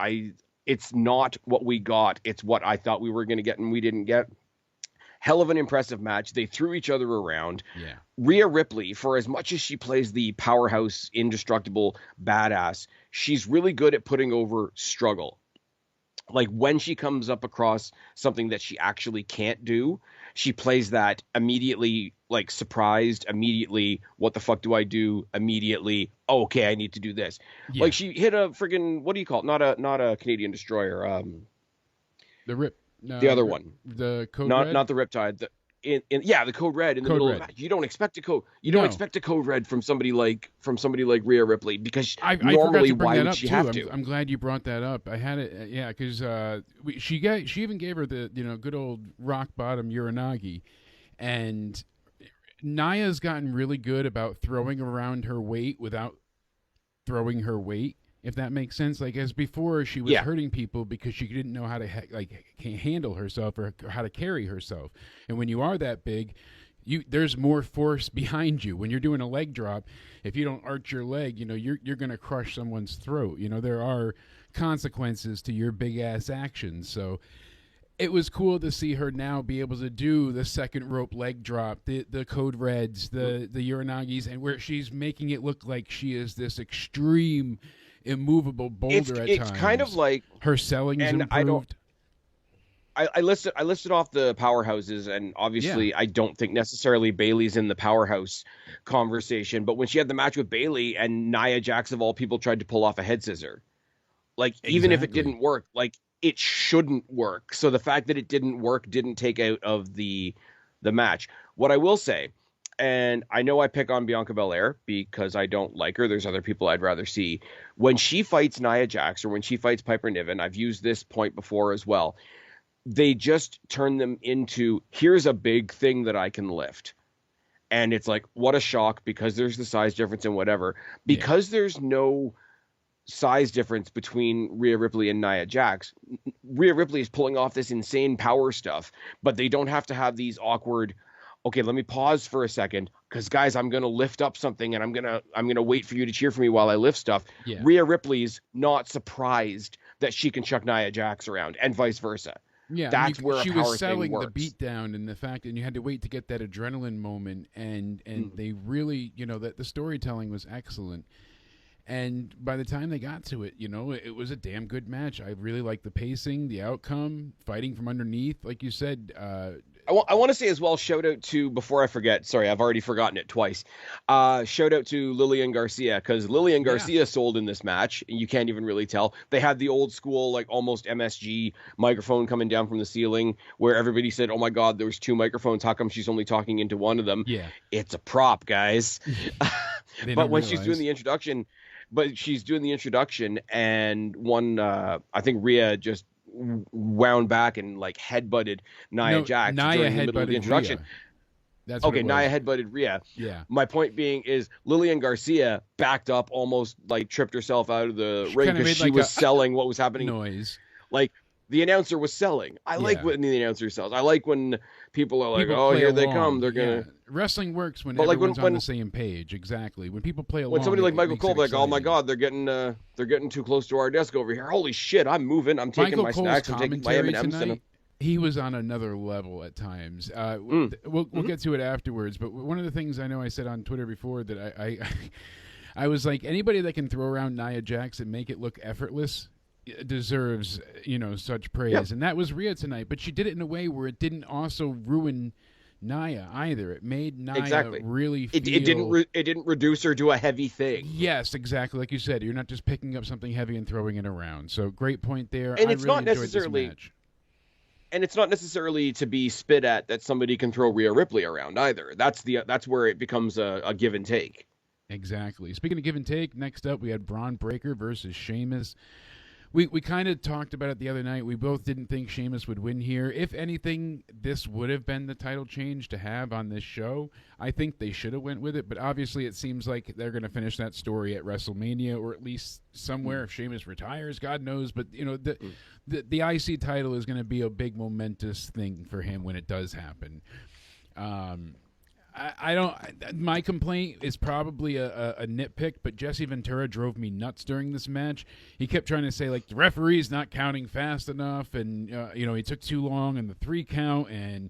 it's not what we got. It's what I thought we were going to get and we didn't get. Hell of an impressive match. They threw each other around. Yeah. Rhea Ripley, for as much as she plays the powerhouse, indestructible badass, she's really good at putting over struggle. Like when she comes up across something that she actually can't do, she plays that immediately, like surprised, immediately, what the fuck do I do? Immediately, oh, okay, I need to do this. Yeah. Like she hit a friggin', what do you call it? Not a Canadian destroyer. The other one. The Code not Red? Not the Riptide. The Code Red in the middle of the match. You don't expect a code. You don't expect a Code Red from somebody like Rhea Ripley because normally why would she have to? I'm glad you brought that up. I had it, because she even gave her the good old rock bottom Uranagi, and Naya's gotten really good about throwing around her weight without throwing her weight. If that makes sense, like as before, she was hurting people because she didn't know how to handle herself or how to carry herself. And when you are that big, there's more force behind you. When you're doing a leg drop, if you don't arch your leg, you're going to crush someone's throat. There are consequences to your big ass actions. So it was cool to see her now be able to do the second rope leg drop, the Code Reds, the Uranagis, and where she's making it look like she is this extreme immovable boulder at times. It's kind of like her selling is improved. I listed off the powerhouses, and obviously I don't think necessarily Bayley's in the powerhouse conversation, but when she had the match with Bayley and Nia Jax of all people tried to pull off a head scissor, like even if it didn't work, like it shouldn't work. So the fact that it didn't work didn't take out of the match. What I will say, and I know I pick on Bianca Belair because I don't like her. There's other people I'd rather see. When she fights Nia Jax or when she fights Piper Niven, I've used this point before as well. They just turn them into, here's a big thing that I can lift. And it's like, what a shock because there's the size difference and whatever. Because there's no size difference between Rhea Ripley and Nia Jax, Rhea Ripley is pulling off this insane power stuff, but they don't have to have these awkward, okay, let me pause for a second because guys, I'm going to lift up something and I'm going to wait for you to cheer for me while I lift stuff. Yeah. Rhea Ripley's not surprised that she can chuck Nia Jax around and vice versa. Yeah, that's where she a power was selling thing works. The beatdown and the fact, and you had to wait to get that adrenaline moment, and they really, that the storytelling was excellent. And by the time they got to it, it was a damn good match. I really liked the pacing, the outcome, fighting from underneath, like you said. I want to say as well, shout out to, before I forget, sorry, I've already forgotten it twice. Shout out to Lillian Garcia, because Lillian Garcia sold in this match, and you can't even really tell. They had the old school, like almost MSG microphone coming down from the ceiling, where everybody said, oh my God, there was two microphones. How come she's only talking into one of them? Yeah. It's a prop, guys. But when she's doing the introduction, and I think Rhea just wound back and like headbutted Nia Jax during the middle of the introduction. Rhea. That's okay. Nia headbutted Rhea. Yeah. My point being is Lillian Garcia backed up, almost like tripped herself out of the ring because she was selling what was happening. Noise. Like the announcer was selling. I like when the announcer sells. I like when people are like, "Oh, here they come. They're gonna." Wrestling works when everyone's on the same page. Exactly. When people play along. When somebody like Michael Cole, like, "Oh my God, they're getting too close to our desk over here. Holy shit, I'm moving. I'm taking my snacks. I'm taking my M&Ms." He was on another level at times. We'll get to it afterwards. But one of the things I know I said on Twitter before that I was like, anybody that can throw around Nia Jax and make it look effortless deserves such praise. Yep. And that was Rhea tonight, but she did it in a way where it didn't also ruin Nia either. It made Nia really feel... It didn't reduce her to a heavy thing. Yes, exactly. Like you said, you're not just picking up something heavy and throwing it around. So great point there. And it's really not necessarily this match. And it's not necessarily to be spit at that somebody can throw Rhea Ripley around either. That's where it becomes a give and take. Exactly. Speaking of give and take, next up we had Braun Breaker versus Sheamus. We kind of talked about it the other night. We both didn't think Sheamus would win here. If anything, this would have been the title change to have on this show. I think they should have went with it, but obviously it seems like they're going to finish that story at WrestleMania or at least somewhere if Sheamus retires, God knows. But, the IC title is going to be a big momentous thing for him when it does happen. I don't. My complaint is probably a nitpick, but Jesse Ventura drove me nuts during this match. He kept trying to say like the referee's not counting fast enough, and he took too long in the 3 count, and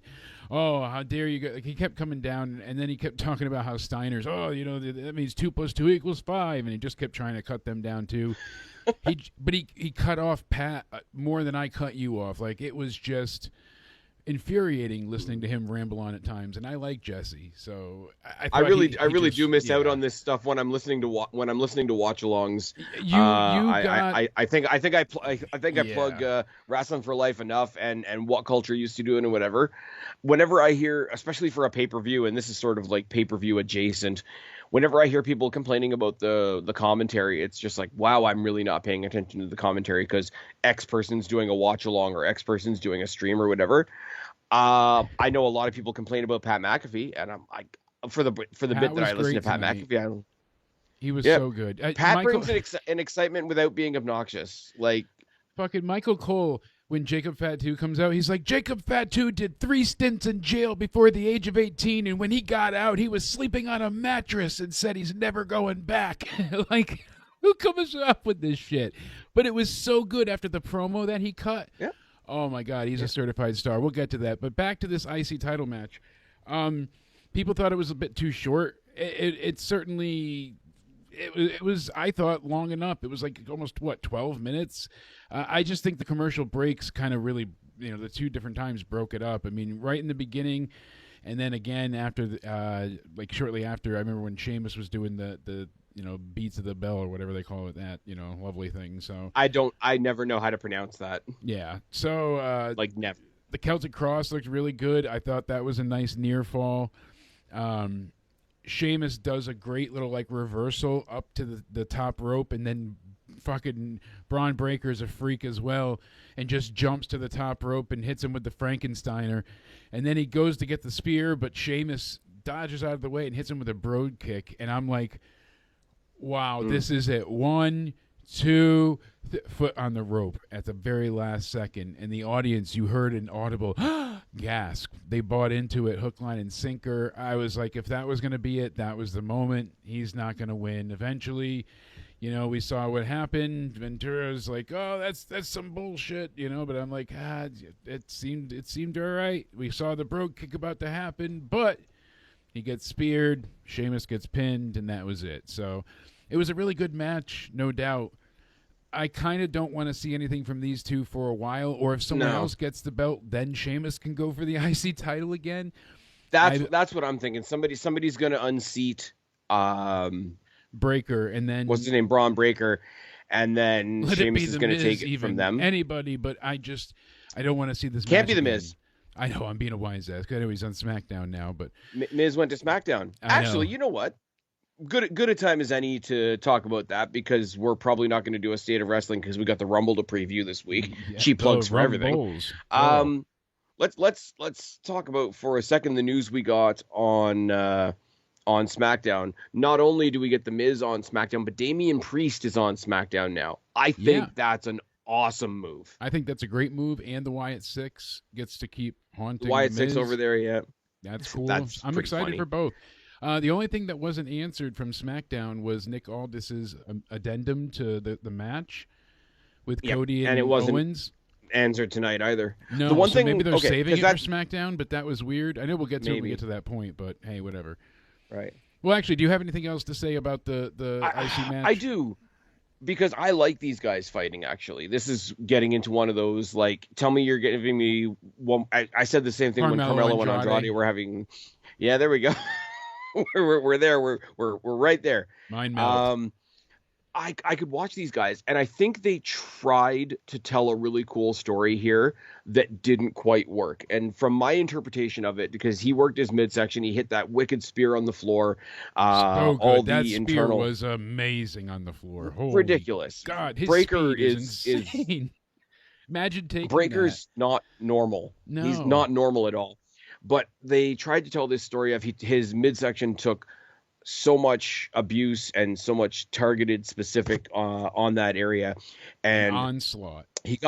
oh, how dare you go. Like, he kept coming down, and then he kept talking about how Steiner's that means 2 + 2 = 5, and he just kept trying to cut them down too. He cut off Pat more than I cut you off. Like, it was just infuriating listening to him ramble on at times, and I like Jesse, so I really do miss out on this stuff when I'm listening to watch-alongs. I think I plug Wrestling for Life enough and What Culture used to do and whatever. Whenever I hear, especially for a pay-per-view, and this is sort of like pay-per-view adjacent, whenever I hear people complaining about the commentary, it's just like, wow, I'm really not paying attention to the commentary because X person's doing a watch-along or X person's doing a stream or whatever. I know a lot of people complain about Pat McAfee, and I'm like, for the bit that I listen to Pat McAfee, he was so good. Pat brings an excitement without being obnoxious. Like fucking Michael Cole, when Jacob Fatu comes out, he's like, Jacob Fatu did 3 stints in jail before the age of 18, and when he got out, he was sleeping on a mattress and said he's never going back. Like, who comes up with this shit? But it was so good after the promo that he cut. Yeah. Oh, my God, he's a certified star. We'll get to that. But back to this IC title match. People thought it was a bit too short. It certainly... It was, I thought, long enough. It was like almost, 12 minutes? I just think the commercial breaks kind of really, the 2 different times broke it up. I mean, right in the beginning, and then again after, shortly after, I remember when Sheamus was doing the beats of the bell or whatever they call it, that, lovely thing. So I never know how to pronounce that. Yeah. So, never. The Celtic Cross looked really good. I thought that was a nice near fall. Sheamus does a great little reversal up to the top rope, and then fucking Braun Breaker's a freak as well, and just jumps to the top rope and hits him with the Frankensteiner, and then he goes to get the spear, but Sheamus dodges out of the way and hits him with a broad kick, and I'm like, wow, this is it. 1, 2, foot on the rope at the very last second, and the audience, you heard an audible gasp. They bought into it, hook, line, and sinker. I was like, if that was going to be it, that was the moment. He's not going to win. Eventually, we saw what happened. Ventura's like, oh, that's some bullshit, but I'm like, it seemed all right. We saw the brogue kick about to happen, but he gets speared, Sheamus gets pinned, and that was it. So it was a really good match, no doubt. I kind of don't want to see anything from these two for a while, or if someone else gets the belt, then Sheamus can go for the IC title again. That's what I'm thinking. Somebody's going to unseat Breaker, and then what's his name, Braun Breaker, and then Sheamus is going to take it from them. Anybody, but I don't want to see this. Can't be the Miz. I know, I'm being a wise ass. I know he's on SmackDown now, but Miz went to SmackDown. Actually, you know what? Good a time as any to talk about that, because we're probably not going to do a State of Wrestling because we got the Rumble to preview this week. Yeah. Cheap plugs for everything. Let's talk about for a second the news we got on SmackDown. Not only do we get the Miz on SmackDown, but Damian Priest is on SmackDown now. I think that's an awesome move. I think that's a great move, and the Wyatt Six gets to keep haunting Wyatt the Miz. Six over there. Yeah, that's cool. I'm excited for both. The only thing that wasn't answered from SmackDown was Nick Aldis's addendum to the match with Cody and it wasn't Owens. Answered tonight either. No, the one thing, maybe they're saving it for SmackDown, but that was weird. I know we'll get to it when we get to that point, but hey, whatever. Right. Well, actually, do you have anything else to say about the IC match? I do, because I like these guys fighting, actually. This is getting into one of those, tell me you're giving me one. I said the same thing when Carmelo and Andrade were having. Yeah, there we go. we're there. We're right there. Mind melt. I could watch these guys, and I think they tried to tell a really cool story here that didn't quite work. And from my interpretation of it, because he worked his midsection, he hit that wicked spear on the floor. So good. All that the spear internal was amazing on the floor. Holy ridiculous. God, his Breaker is insane. Imagine taking Breaker's that. Not normal. No. He's not normal at all. But they tried to tell this story of his midsection took so much abuse and so much targeted specific on that area, and onslaught. He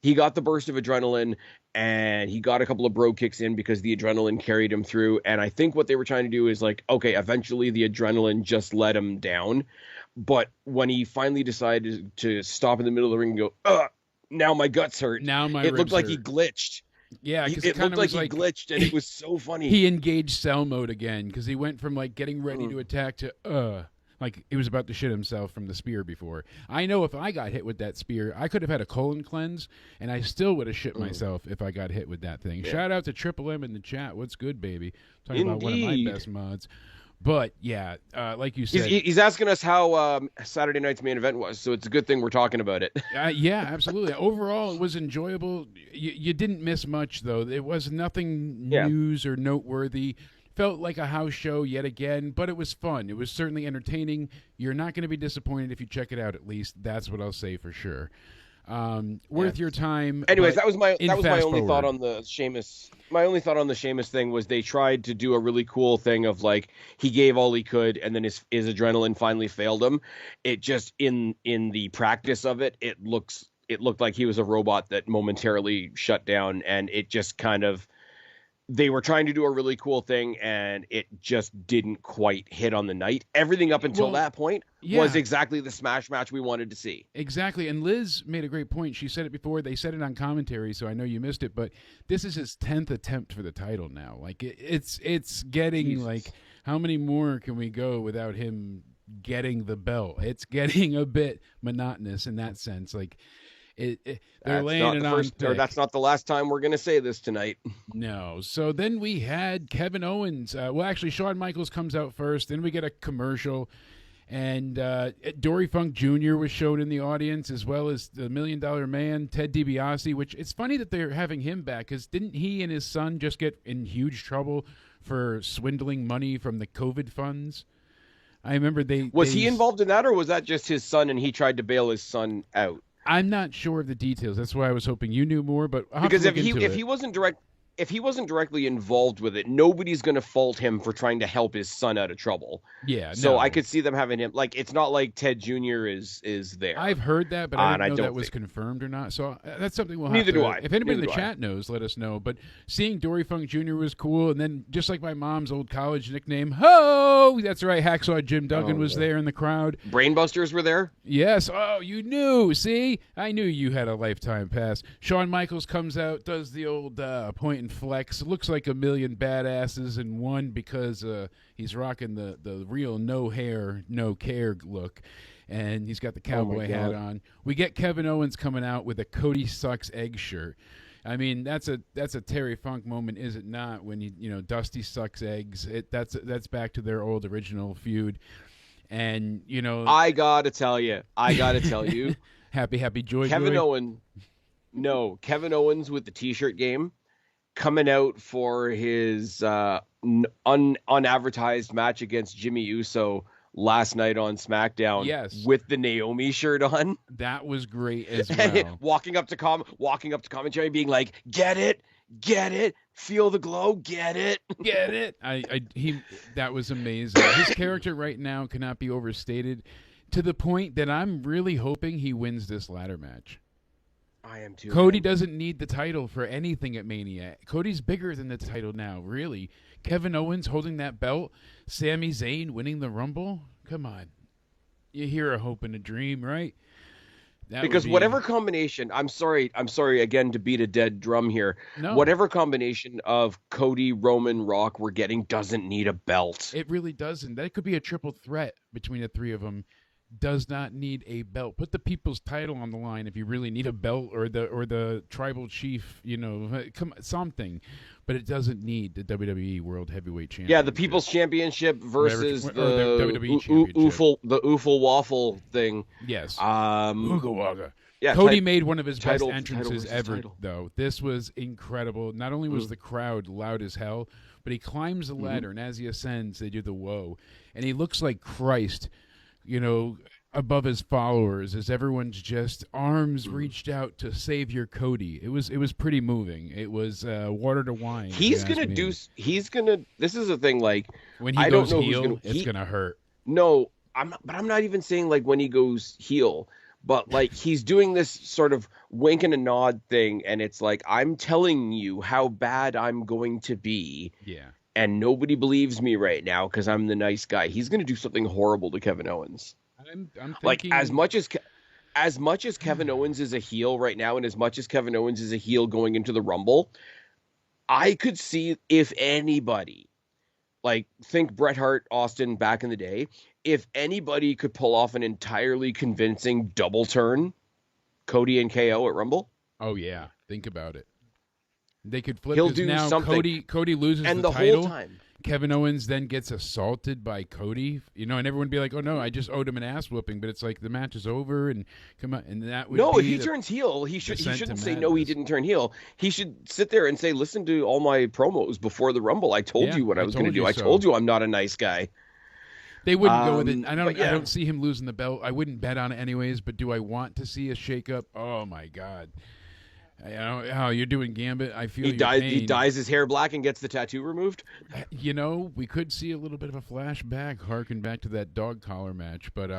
he got the burst of adrenaline, and he got a couple of bro kicks in because the adrenaline carried him through. And I think what they were trying to do is like, okay, eventually the adrenaline just let him down. But when he finally decided to stop in the middle of the ring and go, now my guts hurt. Now my it looked ribs like hurt. he glitched. Yeah, It looked like he glitched, and it was so funny. He engaged cell mode again because he went from like getting ready to attack to like he was about to shit himself from the spear before. I know if I got hit with that spear, I could have had a colon cleanse, and I still would have shit myself if I got hit with that thing. Yeah. Shout out to Triple M in the chat. What's good, baby? Talking about one of my best mods. But yeah, like you said, he's asking us how Saturday night's main event was, so it's a good thing we're talking about it. Yeah, absolutely. Overall, it was enjoyable. You didn't miss much, though. It was nothing news or noteworthy. Felt like a house show yet again, but it was fun. It was certainly entertaining. You're not going to be disappointed if you check it out. At least that's what I'll say for sure. Worth your time. Anyways, that was my only thought on the Sheamus. My only thought on the Sheamus thing was they tried to do a really cool thing of like he gave all he could and then his adrenaline finally failed him. It just in the practice of it, it looked like he was a robot that momentarily shut down, and it just kind of, they were trying to do a really cool thing and it just didn't quite hit on the night. Everything up until that point was exactly the smash match we wanted to see. Exactly. And Liz made a great point. She said it before. They said it on commentary, so I know you missed it, but this is his 10th attempt for the title now. Like it's getting like, how many more can we go without him getting the belt? It's getting a bit monotonous in that sense. Like they're laying it on thick. That's not the last time we're going to say this tonight. No. So then we had Kevin Owens. Well, actually, Shawn Michaels comes out first. Then we get a commercial. And Dory Funk Jr. was shown in the audience, as well as the $1 Million Man, Ted DiBiase, which it's funny that they're having him back, because didn't he and his son just get in huge trouble for swindling money from the COVID funds? I remember Was he involved in that, or was that just his son and he tried to bail his son out? I'm not sure of the details. That's why I was hoping you knew more. But because if he wasn't directly involved with it, nobody's going to fault him for trying to help his son out of trouble. Yeah. So I could see them having him. Like, it's not like Ted Jr. is there. I've heard that, but I don't know that was confirmed or not. So that's something we'll have Neither do I. If anybody in the chat knows, let us know. But seeing Dory Funk Jr. was cool. And then just like my mom's old college nickname, Ho! That's right. Hacksaw Jim Duggan was there in the crowd. Brainbusters were there? Yes. Oh, you knew. See? I knew you had a lifetime pass. Shawn Michaels comes out, does the old point and flex. It looks like a million badasses in one, because he's rocking the real no hair, no care look. And he's got the cowboy hat on. We get Kevin Owens coming out with a Cody Sucks egg shirt. I mean, that's a Terry Funk moment, is it not? When Dusty sucks eggs. That's back to their old original feud. And I gotta tell you, happy joy. Kevin Owens with the T-shirt game, coming out for his unadvertised match against Jimmy Uso last night on SmackDown. Yes, with the Naomi shirt on. That was great as well. walking up to commentary, being like, "Get it, feel the glow, get it." That was amazing. His character right now cannot be overstated, to the point that I'm really hoping he wins this ladder match. I am too. Cody doesn't need the title for anything at Mania. Cody's bigger than the title now, really. Kevin Owens holding that belt, Sami Zayn winning the Rumble. Come on, you hear a hope and a dream, right? Because whatever combination, I'm sorry again to beat a dead drum here. No. Whatever combination of Cody, Roman, Rock we're getting doesn't need a belt. It really doesn't. That could be a triple threat between the three of them. Does not need a belt. Put the people's title on the line if you really need a belt, or the tribal chief, something. But it doesn't need the WWE World Heavyweight Championship. Yeah, the People's Championship versus the WWE Championship. The Oofle Waffle thing. Yes. Ooga Waga. Yeah, Cody made one of his best entrances ever, though. This was incredible. Not only was the crowd loud as hell, but he climbs the ladder, and as he ascends, they do the whoa. And he looks like Christ, above his followers, as everyone's just arms reached out to savior Cody. It was pretty moving. It was water to wine. This is the thing, like, when he goes heel, it's gonna hurt. No, I'm not even saying like when he goes heel, but like he's doing this sort of wink and a nod thing, and it's like, I'm telling you how bad I'm going to be. Yeah. And nobody believes me right now because I'm the nice guy. He's going to do something horrible to Kevin Owens. I'm thinking, like as much as Kevin Owens is a heel right now, and as much as Kevin Owens is a heel going into the Rumble, I could see if anybody, like think Bret Hart, Austin back in the day, if anybody could pull off an entirely convincing double turn, Cody and KO at Rumble. Oh yeah, think about it. They could flip. He'll do now something. Cody loses and the title. Whole time. Kevin Owens then gets assaulted by Cody, and everyone would be like, "Oh no, I just owed him an ass whooping," but it's like the match is over, and come on, and that would no. be If he turns heel, he shouldn't say no. He madness. didn't turn heel. He should sit there and say, "Listen to all my promos before the Rumble. I told you what I was going to do. I told you I'm not a nice guy." They wouldn't go with it. I Yeah. don't see him losing the belt. I wouldn't bet on it anyways. But do I want to see a shakeup? Oh my god. You're doing Gambit. I feel he dyes his hair black and gets the tattoo removed. We could see a little bit of a flashback, harken back to that dog collar match. But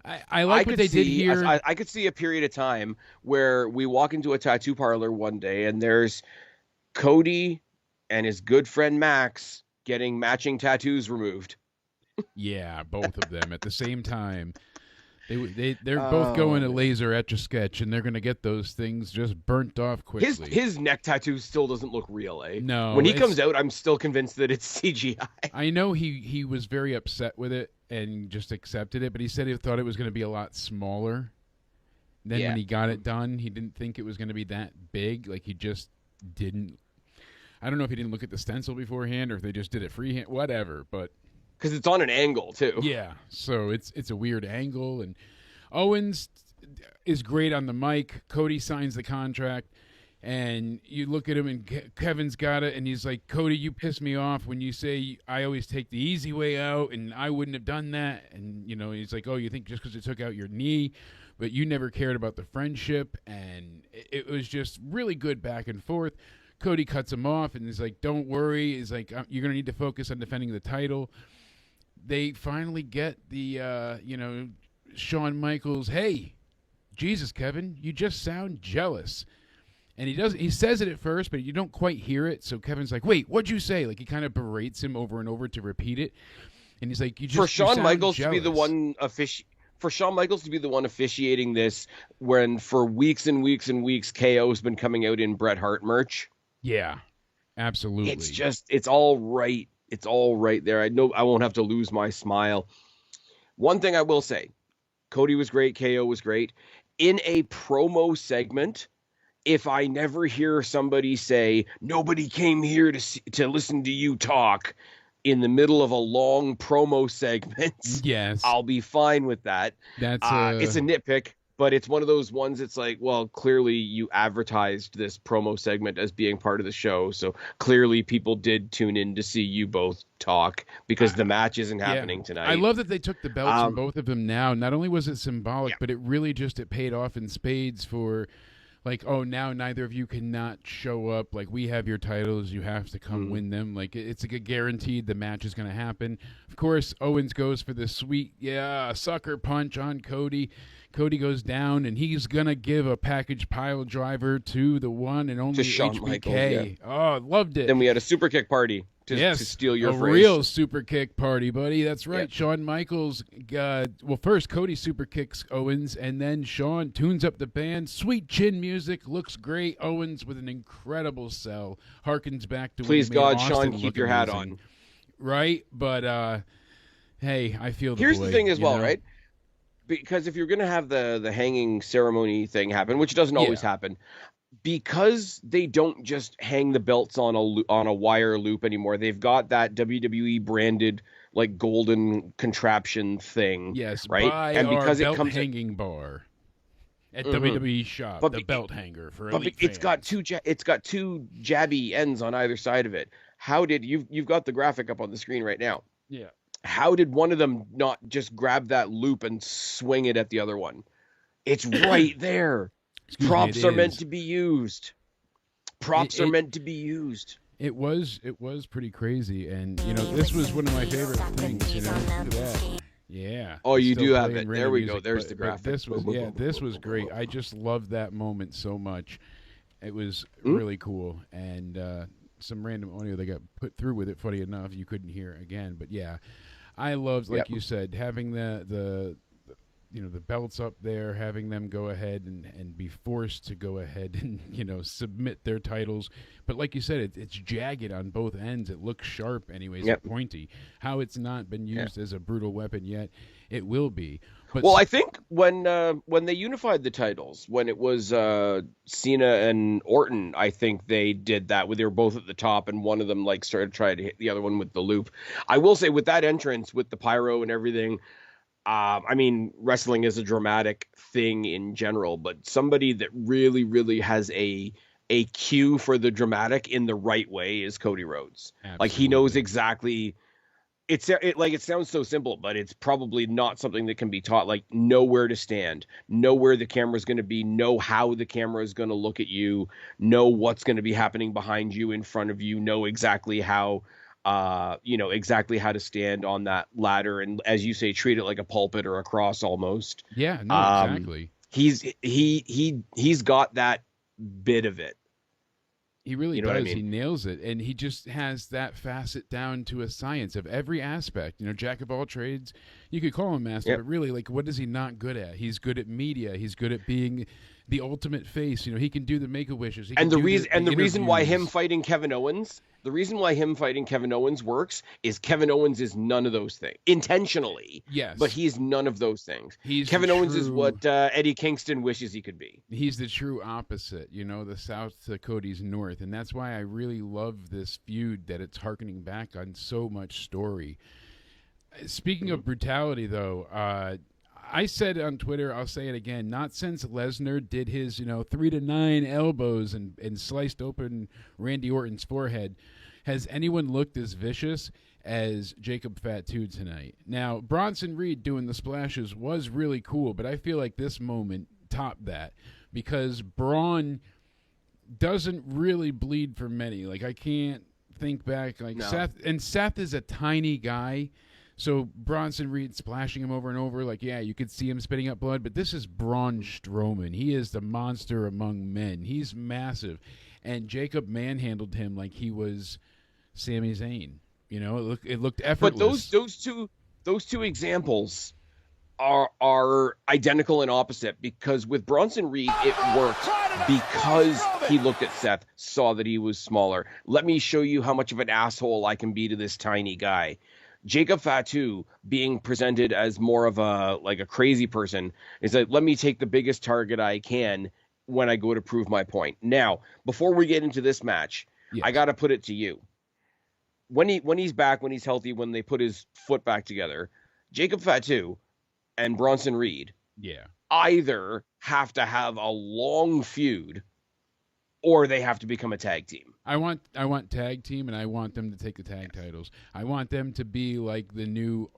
I like what they did here. I could see a period of time where we walk into a tattoo parlor one day and there's Cody and his good friend Max getting matching tattoos removed. Yeah, both of them at the same time. They're both going to laser Etch-a-Sketch, and they're going to get those things just burnt off quickly. His neck tattoo still doesn't look real, eh? No. When he comes out, I'm still convinced that it's CGI. I know he was very upset with it and just accepted it, but he said he thought it was going to be a lot smaller. Then when he got it done, he didn't think it was going to be that big. Like, he just didn't. I don't know if he didn't look at the stencil beforehand or if they just did it freehand, whatever, but... Because it's on an angle, too. Yeah, so it's a weird angle. And Owens is great on the mic. Cody signs the contract. And you look at him, and Kevin's got it. And he's like, Cody, you piss me off when you say I always take the easy way out, and I wouldn't have done that. And, he's like, oh, you think just because it took out your knee, but you never cared about the friendship. And it was just really good back and forth. Cody cuts him off, and he's like, don't worry. He's like, you're going to need to focus on defending the title. They finally get the, Shawn Michaels, hey, Jesus, Kevin, you just sound jealous. And he says it at first, but you don't quite hear it. So Kevin's like, wait, what'd you say? Like, he kind of berates him over and over to repeat it. And he's like, for Shawn Michaels jealous. to be the one for Shawn Michaels to be the one officiating this, when for weeks and weeks and weeks, KO's been coming out in Bret Hart merch. Yeah, absolutely. It's all right. It's all right there. I know I won't have to lose my smile. One thing I will say, Cody was great. KO was great. In a promo segment, if I never hear somebody say, nobody came here to listen to you talk in the middle of a long promo segment, yes, I'll be fine with that. That's it's a nitpick. But it's one of those ones, it's like, well, clearly you advertised this promo segment as being part of the show. So clearly people did tune in to see you both talk because the match isn't happening tonight. I love that they took the belts from both of them now. Not only was it symbolic, but it really it paid off in spades for, like, oh, now neither of you cannot show up. Like, we have your titles. You have to come win them. Like, it's like a guaranteed the match is going to happen. Of course, Owens goes for the sweet, sucker punch on Cody. Cody goes down, and he's going to give a package pile driver to the one and only Shawn HBK. Michaels, Oh, loved it. Then we had a super kick party to steal your phrase. A real super kick party, buddy. That's right. Yeah. Shawn Michaels, first Cody super kicks Owens, and then Shawn tunes up the band. Sweet chin music. Looks great. Owens with an incredible sell. Harkens back to Please when he made God, Austin Shawn, look keep your hat amazing. on. Right? But, hey, I feel Here's boy, the thing as well, know? right? Because if you're going to have the hanging ceremony thing happen, which doesn't always happen, because they don't just hang the belts on a wire loop anymore. They've got that WWE branded like golden contraption thing. Yes, right. And because belt it comes hanging bar at WWE shop, the belt hanger for elite it's got two jabby ends on either side of it. How did you've got the graphic up on the screen right now? Yeah. How did one of them not just grab that loop and swing it at the other one? It's right there. Props are meant to be used. Props are meant to be used. It was pretty crazy, and this was one of my favorite things. Look at that. Yeah. Oh, It's you still do have playing it. There random we music, go. There's but, the but graphic. this was great. I just loved that moment so much. It was Hmm? really cool, and some random audio that got put through with it. Funny enough, you couldn't hear it again, but yeah, I loved, like Yep. you said, having the the belts up there, having them go ahead and be forced to go ahead and submit their titles. But like you said, it's jagged on both ends. It looks sharp, anyways, Yep. and pointy. How it's not been Yeah. used as a brutal weapon yet, it will be. But Well, I think when they unified the titles, when it was Cena and Orton, I think they did that where they were both at the top, and one of them like started trying to hit the other one with the loop. I will say, with that entrance, with the pyro and everything, I mean, wrestling is a dramatic thing in general, but somebody that really, really has a cue for the dramatic in the right way is Cody Rhodes. Like, he knows Absolutely. exactly. It sounds so simple, but it's probably not something that can be taught. Like, know where to stand, know where the camera's going to be, know how the camera is going to look at you, know what's going to be happening behind you, in front of you, know exactly how exactly how to stand on that ladder, and as you say, treat it like a pulpit or a cross almost. yeah, no, exactly. He's got that bit of it. He really You know what I does. mean? He nails it, and he just has that facet down to a science of every aspect. Jack of all trades. You could call him master, Yep. but really, like, what is he not good at? He's good at media. He's good at being the ultimate face. He can do the Make-A-Wishes. He And can the do reason reason why him interviews. fighting Kevin Owens, works is Kevin Owens is none of those things intentionally. Yes, But he's none of those things. he's Kevin the Owens is true- what Eddie Kingston wishes he could be. He's the true opposite, the South to Cody's North. And that's why I really love this feud, that it's harkening back on so much story. Speaking of brutality, though, I said on Twitter, I'll say it again, not since Lesnar did his, 3 to 9 elbows and sliced open Randy Orton's forehead, has anyone looked as vicious as Jacob Fatu tonight. Now, Bronson Reed doing the splashes was really cool, but I feel like this moment topped that, because Braun doesn't really bleed for many. Like, I can't think back. Like, No. Seth is a tiny guy, so Bronson Reed splashing him over and over, like, yeah, you could see him spitting up blood, but this is Braun Strowman. He is the monster among men. He's massive, and Jacob manhandled him like he was Sami Zayn. It looked effortless. But those two examples are identical and opposite, because with Bronson Reed it worked because he looked at Seth, saw that he was smaller. Let me show you how much of an asshole I can be to this tiny guy. Jacob Fatu being presented as more of a crazy person is like, let me take the biggest target I can when I go to prove my point. Now, before we get into this match, Yes. I got to put it to you. When he's back, when he's healthy, when they put his foot back together, Jacob Fatu and Bronson Reed Yeah. either have to have a long feud or they have to become a tag team. I want tag team, and I want them to take the tag titles. I want them to be like the new,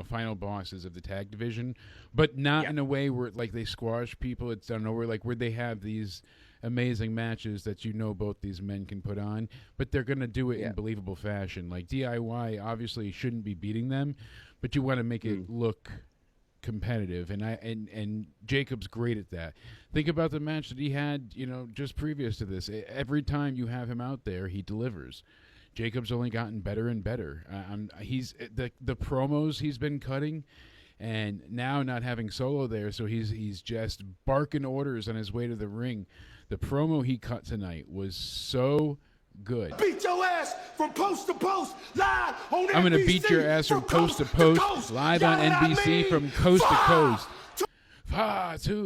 final bosses of the tag division, but not in a way where like they squash people. It's done nowhere, like where they have these amazing matches that both these men can put on, but they're gonna do it in believable fashion. Like DIY obviously shouldn't be beating them, but you want to make it look competitive, and Jacob's great at that. Think about the match that he had, just previous to this. Every time you have him out there, he delivers. Jacob's only gotten better and better. He's the promos he's been cutting, and now not having Solo there, so he's just barking orders on his way to the ring. The promo he cut tonight was so good. Beat your ass from post to post, live on NBC. I'm going to beat your ass from coast to post, live on NBC from coast to coast.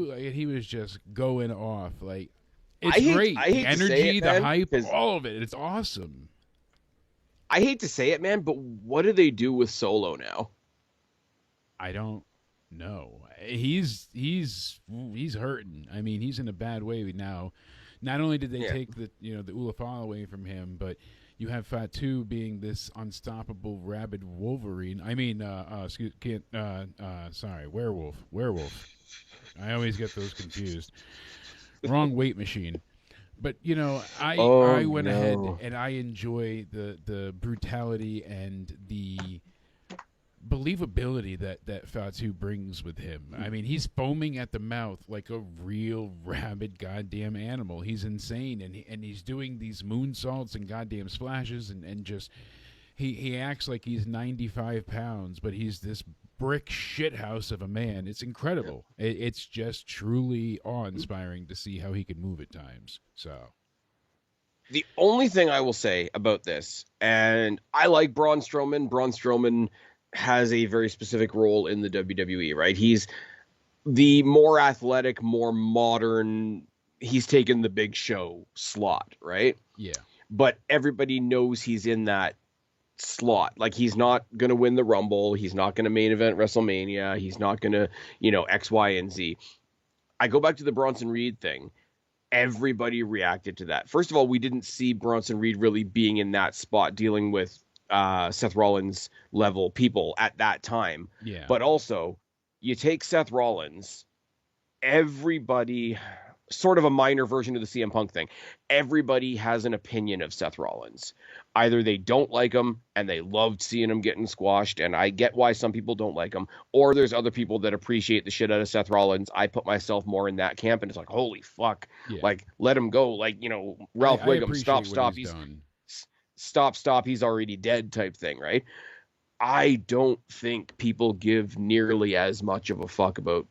He was just going off. Like, it's great. I hate The to say energy, it, the man, hype, 'cause all of it. It's awesome. I hate to say it, man, but what do they do with Solo now? I don't know. He's hurting. I mean, he's in a bad way now. Not only did they take the Ulafal away from him, but you have Fatu being this unstoppable rabid Wolverine. I mean, werewolf. I always get those confused. Wrong weight machine. But I went ahead and I enjoy the brutality and the believability that Fatu brings with him. I mean, he's foaming at the mouth like a real rabid goddamn animal. He's insane, and he's doing these moonsaults and goddamn splashes, and just he acts like he's 95 pounds, but he's this brick shithouse of a man. It's incredible. It's just truly awe-inspiring to see how he can move at times. So. The only thing I will say about this, and I like Braun Strowman. Braun Strowman has a very specific role in the WWE, right? He's the more athletic, more modern. He's taken the big show slot, right? Yeah. But everybody knows he's in that slot. Like, he's not going to win the Rumble. He's not going to main event WrestleMania. He's not going to, X, Y, and Z. I go back to the Bronson Reed thing. Everybody reacted to that. First of all, we didn't see Bronson Reed really being in that spot dealing with Seth Rollins level people at that time. Yeah. But also, you take Seth Rollins, everybody, sort of a minor version of the CM Punk thing. Everybody has an opinion of Seth Rollins. Either they don't like him and they loved seeing him getting squashed, and I get why some people don't like him, or there's other people that appreciate the shit out of Seth Rollins. I put myself more in that camp, and it's like, holy fuck, like, let him go. Like, Ralph Wiggum, stop, he's already dead type thing, right? I don't think people give nearly as much of a fuck about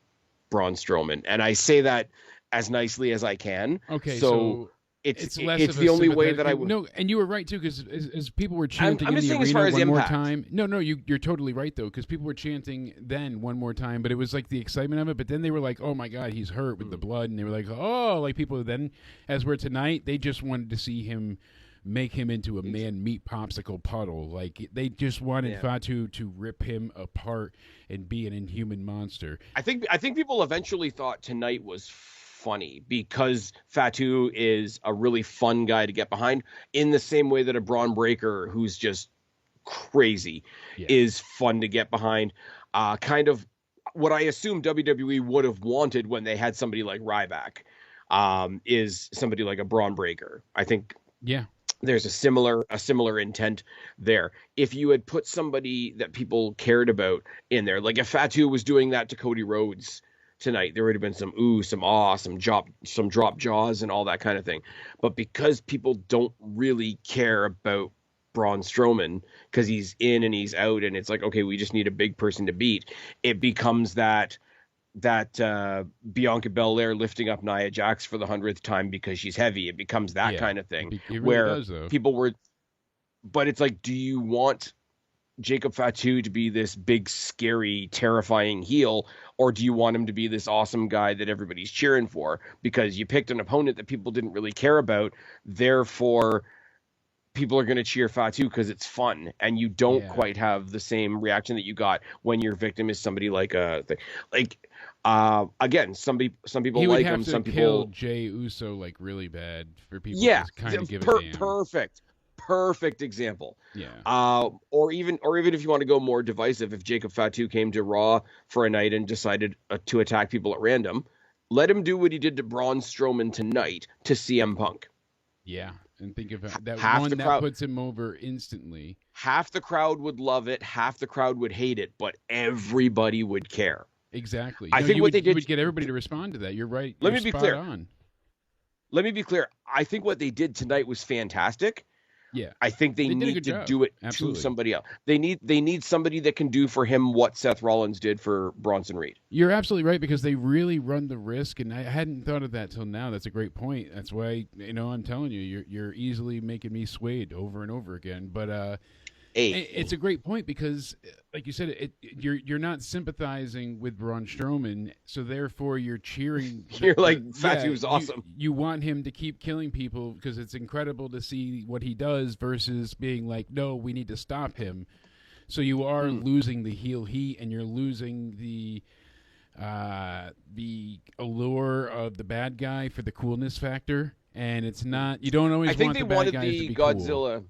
Braun Strowman, and I say that as nicely as I can. Okay, so it's the only way that I would. No, and you were right too, because as people were chanting in the arena one more time. No, you're totally right though, because people were chanting then one more time, but it was like the excitement of it. But then they were like, "Oh my God, he's hurt with the blood," and they were like, "Oh," like people then, as we're tonight, they just wanted to see him make him into a man meat popsicle puddle. Like, they just wanted Fatu to rip him apart and be an inhuman monster. I think people eventually thought tonight was funny because Fatu is a really fun guy to get behind, in the same way that a Braun Breaker, who's just crazy, is fun to get behind. Kind of what I assume WWE would have wanted when they had somebody like Ryback, is somebody like a Braun Breaker. I think there's a similar intent there. If you had put somebody that people cared about in there, like if Fatu was doing that to Cody Rhodes tonight, there would have been some ooh, some awe, some drop jaws and all that kind of thing. But because people don't really care about Braun Strowman because he's in and he's out, and it's like, okay, we just need a big person to beat, it becomes that Bianca Belair lifting up Nia Jax for the 100th time because she's heavy. It becomes that kind of thing. It really where does, though. People were, but it's like, do you want Jacob Fatu to be this big, scary, terrifying heel, or do you want him to be this awesome guy that everybody's cheering for? Because you picked an opponent that people didn't really care about, therefore people are going to cheer Fatu because it's fun, and you don't quite have the same reaction that you got when your victim is somebody like again, some people like him, some people kill Jey Uso like really bad for people to kind of give a damn. Perfect example. Or even if you want to go more divisive, if Jacob Fatu came to Raw for a night and decided to attack people at random, let him do what he did to Braun Strowman tonight to CM Punk. Yeah, and think of that one that puts him over instantly. Half the crowd would love it, half the crowd would hate it, but everybody would care. Exactly. I think what they did, you would get everybody to respond to that. You're right. Let me be clear. Let me be clear. I think what they did tonight was fantastic. Yeah, I think they need to do it to somebody else. They need somebody that can do for him what Seth Rollins did for Bronson Reed. You're absolutely right, because they really run the risk, and I hadn't thought of that till now. That's a great point. That's why I'm telling you, you're easily making me swayed over and over again. But it's a great point, because, like you said, you're not sympathizing with Braun Strowman, so therefore you're cheering. You're like, Fatu's awesome. You want him to keep killing people because it's incredible to see what he does, versus being like, no, we need to stop him. So you are losing the heel heat, and you're losing the allure of the bad guy for the coolness factor, and it's not. You don't always want the bad guys to be Godzilla. Cool.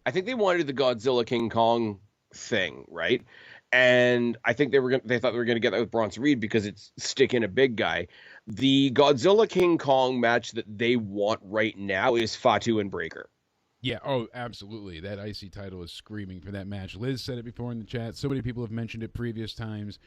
I think they wanted the Godzilla King Kong thing, right? And I think they thought they were going to get that with Bronson Reed because it's sticking a big guy. The Godzilla King Kong match that they want right now is Fatu and Breaker. Yeah, oh, absolutely. That IC title is screaming for that match. Liz said it before in the chat. So many people have mentioned it previous times.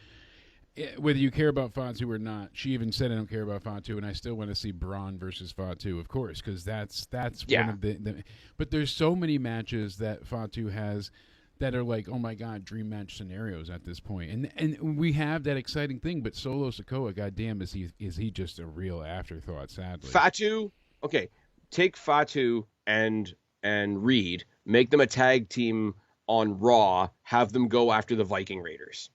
Whether you care about Fatu or not, she even said I don't care about Fatu, and I still want to see Braun versus Fatu, of course, because that's one of the. But there's so many matches that Fatu has that are like, oh my god, dream match scenarios at this point, and we have that exciting thing. But Solo Sikoa, goddamn, is he just a real afterthought? Sadly, Fatu. Okay, take Fatu and Reed, make them a tag team on Raw, have them go after the Viking Raiders.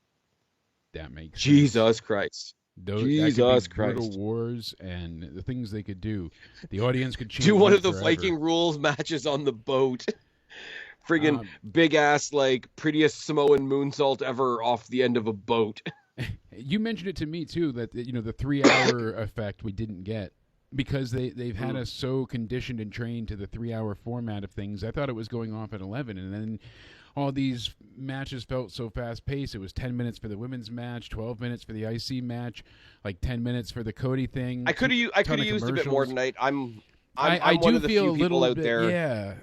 That makes Jesus Christ. Jesus Christ. Brutal Wars and the things they could do. The audience could change. Do one of the Viking rules matches on the boat. Friggin' big ass, like, prettiest Samoan moonsault ever off the end of a boat. You mentioned it to me too, that the 3-hour effect we didn't get. Because they've had us so conditioned and trained to the 3-hour format of things. I thought it was going off at 11, and then all these matches felt so fast-paced. It was 10 minutes for the women's match, 12 minutes for the IC match, like 10 minutes for the Cody thing. I could have used a bit more tonight. I'm I one do of the feel few a people little out bit, there. yeah.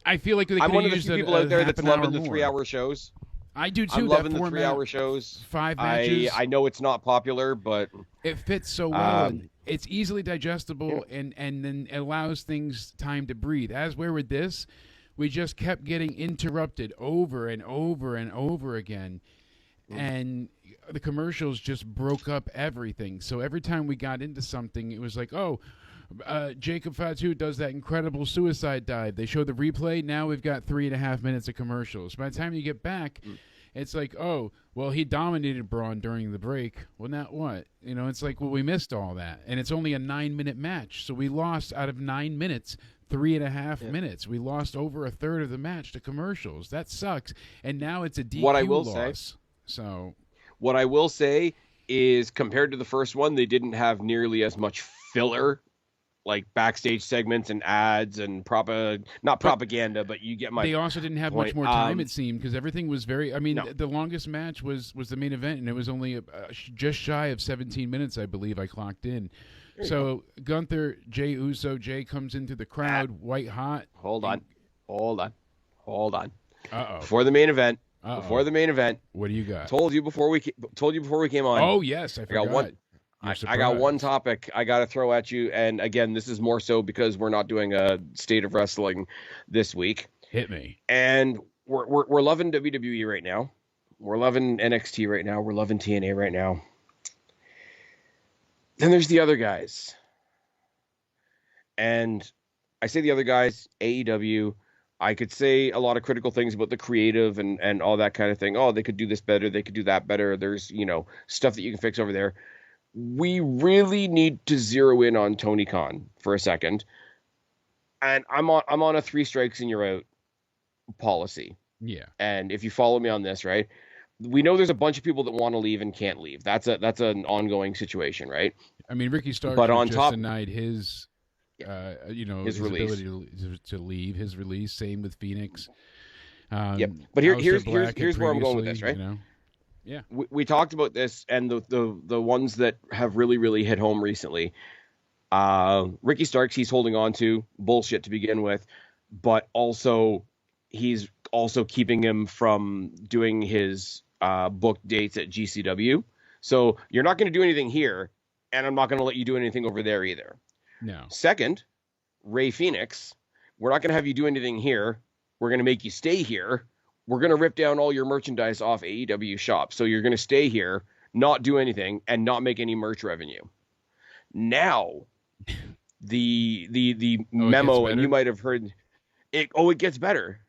I feel like I'm one of the few people out there that's loving the 3-hour shows. I do too. I'm loving the 3-hour shows. 5 matches. I know it's not popular, but it fits so well. It's easily digestible, and then it allows things time to breathe. As where with this, we just kept getting interrupted over and over and over again, and the commercials just broke up everything. So every time we got into something, it was like, oh, Jacob Fatu does that incredible suicide dive. They show the replay. Now we've got 3.5 minutes of commercials. By the time you get back, it's like, oh, well, he dominated Braun during the break. Well, now what? It's like, well, we missed all that. And it's only a 9-minute match. So we lost out of 9 minutes, 3.5 minutes. We lost over a third of the match to commercials. That sucks. And now it's a DQ what I will loss. What I will say is, compared to the first one, they didn't have nearly as much filler, like backstage segments and ads and not propaganda, but you get my They also didn't have point. much more time, it seemed, because everything was very... I mean, the longest match was the main event, and it was only just shy of 17 minutes, I believe, I clocked in. So Gunther, Jey Uso, Jay comes into the crowd, white hot. Hold on. Uh-oh. Before the main event. What do you got? Told you before we came on. Oh, yes, I forgot. I got one topic I got to throw at you, and again, this is more so because we're not doing a State of Wrestling this week. Hit me. And we're loving WWE right now. We're loving NXT right now. We're loving TNA right now. Then there's the other guys. And I say the other guys, AEW. I could say a lot of critical things about the creative and all that kind of thing. Oh, they could do this better. They could do that better. There's, stuff that you can fix over there. We really need to zero in on Tony Khan for a second. And I'm on a 3 strikes and you're out policy. Yeah. And if you follow me on this, right? We know there's a bunch of people that want to leave and can't leave. That's an ongoing situation, right? I mean, Ricky Starks just denied his his release. ability to leave, his release. Same with Phoenix. Yep. But here's where I'm going with this, right? Yeah. We talked about this, and the ones that have really, really hit home recently. Ricky Starks, he's holding on to bullshit to begin with, but also he's also keeping him from doing his booked dates at GCW. So you're not going to do anything here, and I'm not going to let you do anything over there either. No. Second, Ray Phoenix, we're not going to have you do anything here. We're going to make you stay here. We're going to rip down all your merchandise off AEW shop. So you're going to stay here, not do anything, and not make any merch revenue. Now, the memo, and you might have heard it. Oh, it gets better.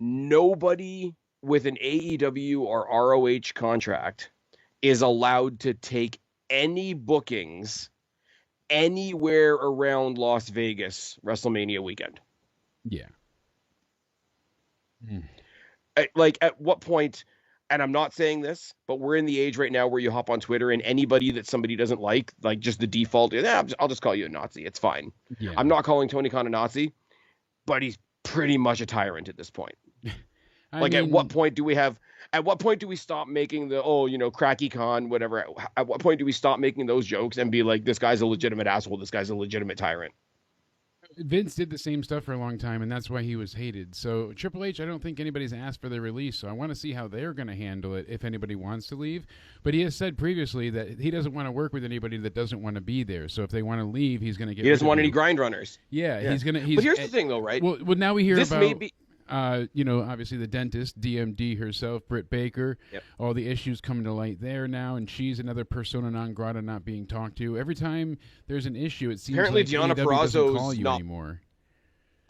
Nobody with an AEW or ROH contract is allowed to take any bookings anywhere around Las Vegas WrestleMania weekend. Yeah. Like, at what point, and I'm not saying this, but we're in the age right now where you hop on Twitter and anybody that somebody doesn't like just the default, I'll just call you a Nazi. It's fine. Yeah. I'm not calling Tony Khan a Nazi, but he's pretty much a tyrant at this point. At what point do we stop making the, Cracky Khan, whatever? At what point do we stop making those jokes and be like, this guy's a legitimate asshole, this guy's a legitimate tyrant? Vince did the same stuff for a long time, and that's why he was hated. So Triple H, I don't think anybody's asked for their release, so I want to see how they're going to handle it if anybody wants to leave. But he has said previously that he doesn't want to work with anybody that doesn't want to be there. So if they want to leave, he's going to get. He doesn't want any you. grind runners. Yeah, Yeah. he's going to. But here's the thing, though, right? Well, now we hear This about. may be. Obviously the dentist, DMD herself, Britt Baker, Yep. all the issues coming to light there now, and she's another persona non grata not being talked to. Every time there's an issue, it seems Apparently like Deonna AEW doesn't call Purrazzo's you not- anymore.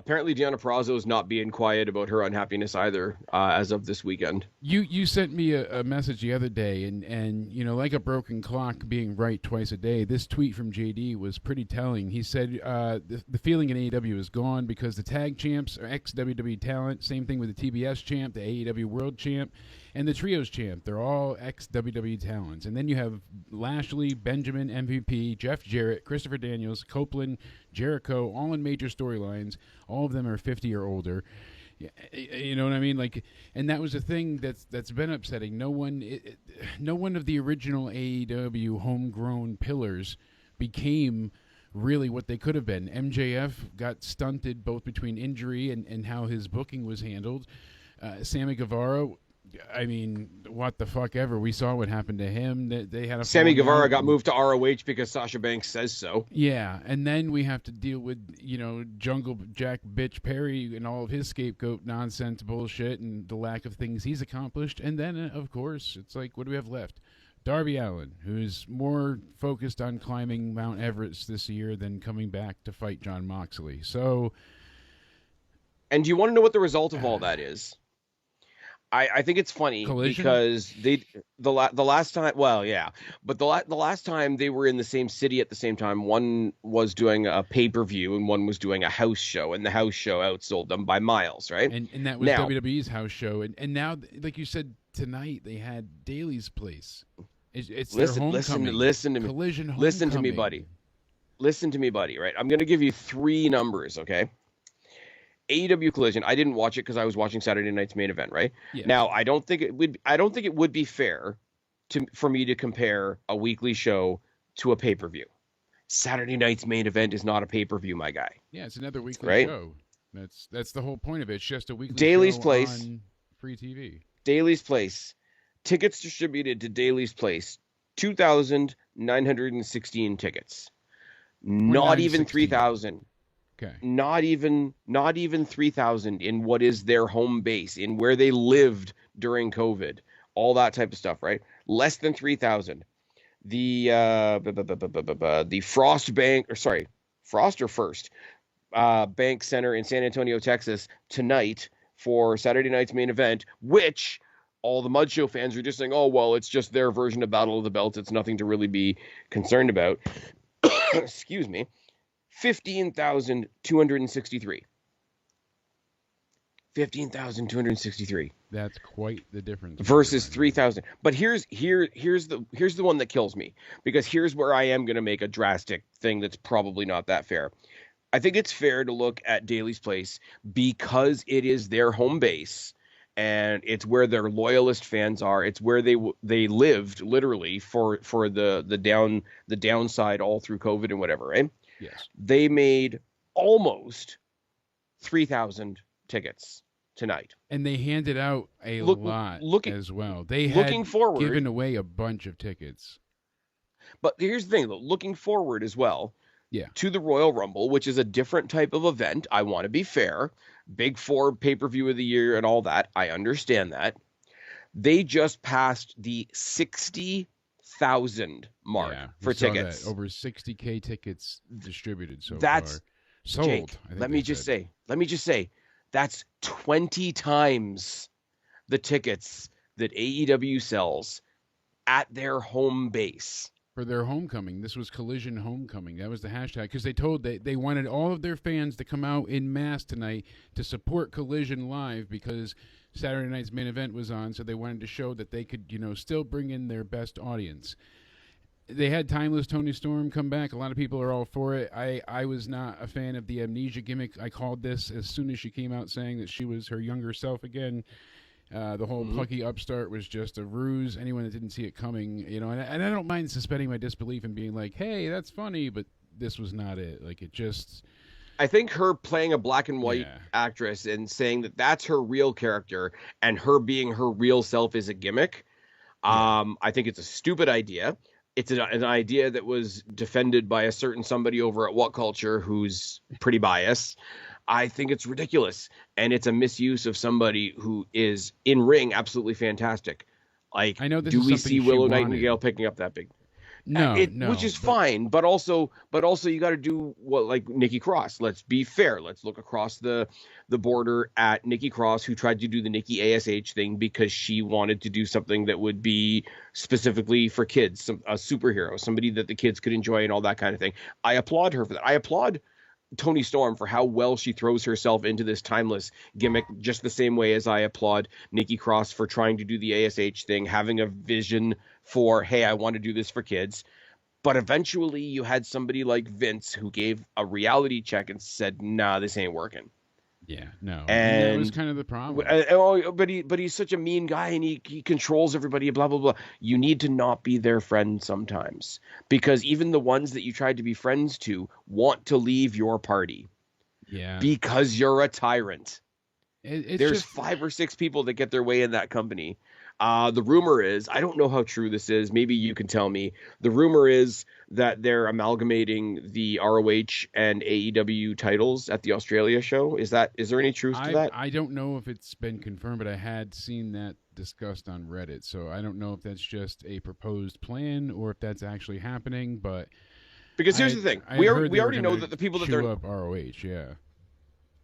Apparently, Deonna Purrazzo is not being quiet about her unhappiness either, as of this weekend. You sent me a message the other day, and like a broken clock being right twice a day, this tweet from JD was pretty telling. He said the feeling in AEW is gone because the tag champs are ex-WWE talent. Same thing with the TBS champ, the AEW World champ, and the Trios champ. They're all ex-WWE talents. And then you have Lashley, Benjamin, MVP, Jeff Jarrett, Christopher Daniels, Copeland, Jericho, all in major storylines. All of them are 50 or older. You know what I mean? Like, and that was a thing that's been upsetting. No one of the original AEW homegrown pillars became really what they could have been. MJF got stunted both between injury and how his booking was handled. Sammy Guevara, I mean, what the fuck ever. We saw what happened to him. They had a Sammy falling Guevara out. got moved to ROH because Sasha Banks says so. Yeah, and then we have to deal with, Jungle Jack Bitch Perry and all of his scapegoat nonsense bullshit and the lack of things he's accomplished. And then, of course, it's like, what do we have left? Darby Allin, who's more focused on climbing Mount Everest this year than coming back to fight Jon Moxley. So... And do you want to know what the result of all that is? I think it's funny Collision? because the last time, well, yeah, but the last time they were in the same city at the same time, one was doing a pay-per-view and one was doing a house show, and the house show outsold them by miles, right? And that was Now- WWE's house show. And now, like you said, tonight they had Daly's Place. It's their homecoming. Listen to me. Collision Listen to me, homecoming. buddy. Listen to me, buddy, right? I'm going to give you 3 numbers, okay? AEW Collision. I didn't watch it because I was watching Saturday night's main event, right? Yes. Now, I don't think it would be fair for me to compare a weekly show to a pay-per-view. Saturday night's main event is not a pay-per-view, my guy. Yeah, it's another weekly Right? show. That's the whole point of it. It's just a weekly Daly's show Place. on free TV. Daly's Place. Tickets distributed to Daly's Place. 2,916 tickets. Not even 3,000. Okay. Not even 3,000 in what is their home base, in where they lived during COVID, all that type of stuff, right? Less than 3,000. The Frost Bank Center in San Antonio, Texas, tonight for Saturday night's main event, which all the Mud Show fans are just saying, oh, well, it's just their version of Battle of the Belts. It's nothing to really be concerned about. Excuse me. 15,263. 15,263 That's quite the difference. versus 3,000. But here's the one that kills me, because here's where I am going to make a drastic thing that's probably not that fair. I think it's fair to look at Daly's Place because it is their home base and it's where their loyalist fans are. It's where they lived literally for the downside all through COVID and whatever, right? Yes. They made almost 3,000 tickets tonight. And they handed out a lot as well. They had given away a bunch of tickets. But here's the thing, though. Looking forward as well, to the Royal Rumble, which is a different type of event. I want to be fair. Big Four pay-per-view of the year and all that. I understand that. They just passed the 60,000 mark for tickets. Over 60K tickets distributed so That's far. Sold. Jake, let me just say, that's 20 times the tickets that AEW sells at their home base. For their homecoming. This was Collision Homecoming. That was the hashtag. Because they wanted all of their fans to come out in mass tonight to support Collision live because Saturday night's main event was on, so they wanted to show that they could, still bring in their best audience. They had Timeless Tony Storm come back. A lot of people are all for it. I was not a fan of the amnesia gimmick. I called this as soon as she came out saying that she was her younger self again. The whole plucky upstart was just a ruse. Anyone that didn't see it coming, and I don't mind suspending my disbelief and being like, hey, that's funny, but this was not it. Like, it just... I think her playing a black and white Yeah. actress and saying that that's her real character and her being her real self is a gimmick. I think it's a stupid idea. It's an idea that was defended by a certain somebody over at What Culture who's pretty biased. I think it's ridiculous, and it's a misuse of somebody who is in ring absolutely fantastic. Like, I know this do is we something see she Willow wanted. Nightingale picking up that big? No, Which is fine, but also you got to do what, like Nikki Cross. Let's be fair. Let's look across the border at Nikki Cross, who tried to do the Nikki ASH thing because she wanted to do something that would be specifically for kids, a superhero, somebody that the kids could enjoy and all that kind of thing. I applaud her for that. I applaud Toni Storm for how well she throws herself into this timeless gimmick, just the same way as I applaud Nikki Cross for trying to do the ASH thing, having a vision for, hey, I want to do this for kids. But eventually you had somebody like Vince who gave a reality check and said, nah, this ain't working. Yeah, no. And that was kind of the problem. But he's such a mean guy, and he controls everybody, blah, blah, blah. You need to not be their friend sometimes, because even the ones that you tried to be friends to want to leave your party. Yeah. Because you're a tyrant. There's Just 5 or 6 people that get their way in that company. The rumor is, I don't know how true this is. Maybe you can tell me. The rumor is that they're amalgamating the ROH and AEW titles at the Australia show. Is there any truth to that? I don't know if it's been confirmed, but I had seen that discussed on Reddit. So I don't know if that's just a proposed plan or if that's actually happening. But because here's the thing, we already know that the people that they're up ROH, yeah,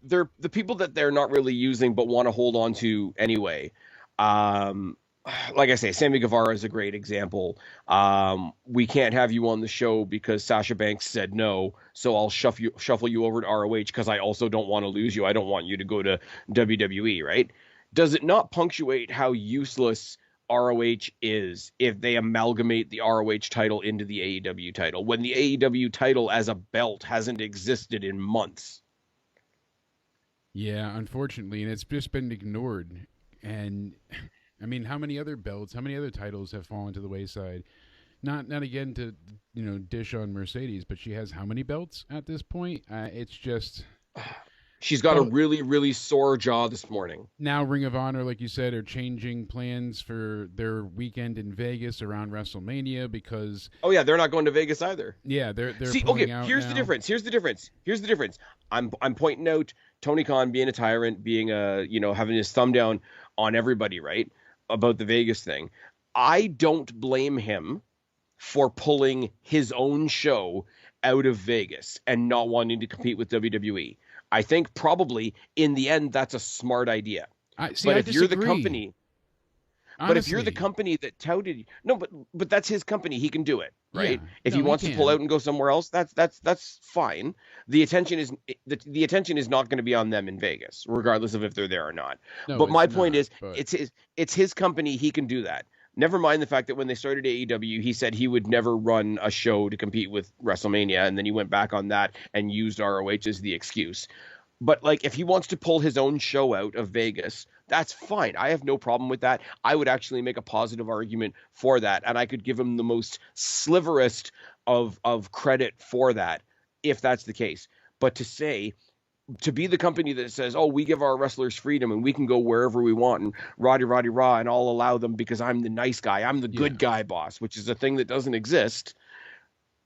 they're the people that they're not really using but want to hold on to anyway. Like I say, Sammy Guevara is a great example. We can't have you on the show because Sasha Banks said no, so I'll shuffle you over to ROH because I also don't want to lose you. I don't want you to go to WWE, right? Does it not punctuate how useless ROH is if they amalgamate the ROH title into the AEW title, when the AEW title as a belt hasn't existed in months? Yeah, unfortunately, and it's just been ignored. And I mean, how many other titles have fallen to the wayside? Not again to dish on Mercedes, but she has how many belts at this point? It's just she's got a really, really sore jaw this morning. Now Ring of Honor, like you said, are changing plans for their weekend in Vegas around WrestleMania because they're not going to Vegas either. Yeah, they're pulling out here's now. the difference. Here's the difference. I'm pointing out Tony Khan being a tyrant, being having his thumb down on everybody, right? About the Vegas thing. I don't blame him for pulling his own show out of Vegas and not wanting to compete with WWE. I think probably in the end that's a smart idea. If you're the company, honestly, but if you're the company that touted but that's his company, he can do it, right? Yeah. If he wants to pull out and go somewhere else, that's fine. The attention is not going to be on them in Vegas, regardless of if they're there or not. No, but my it's point not, is, but it's his company, he can do that. Never mind the fact that when they started AEW, he said he would never run a show to compete with WrestleMania, and then he went back on that and used ROH as the excuse. But like, if he wants to pull his own show out of Vegas, that's fine. I have no problem with that. I would actually make a positive argument for that, and I could give him the most sliverest of credit for that if that's the case. But to be the company that says, oh, we give our wrestlers freedom and we can go wherever we want and roddy rah, and I'll allow them because I'm the nice guy, I'm the good guy boss, which is a thing that doesn't exist,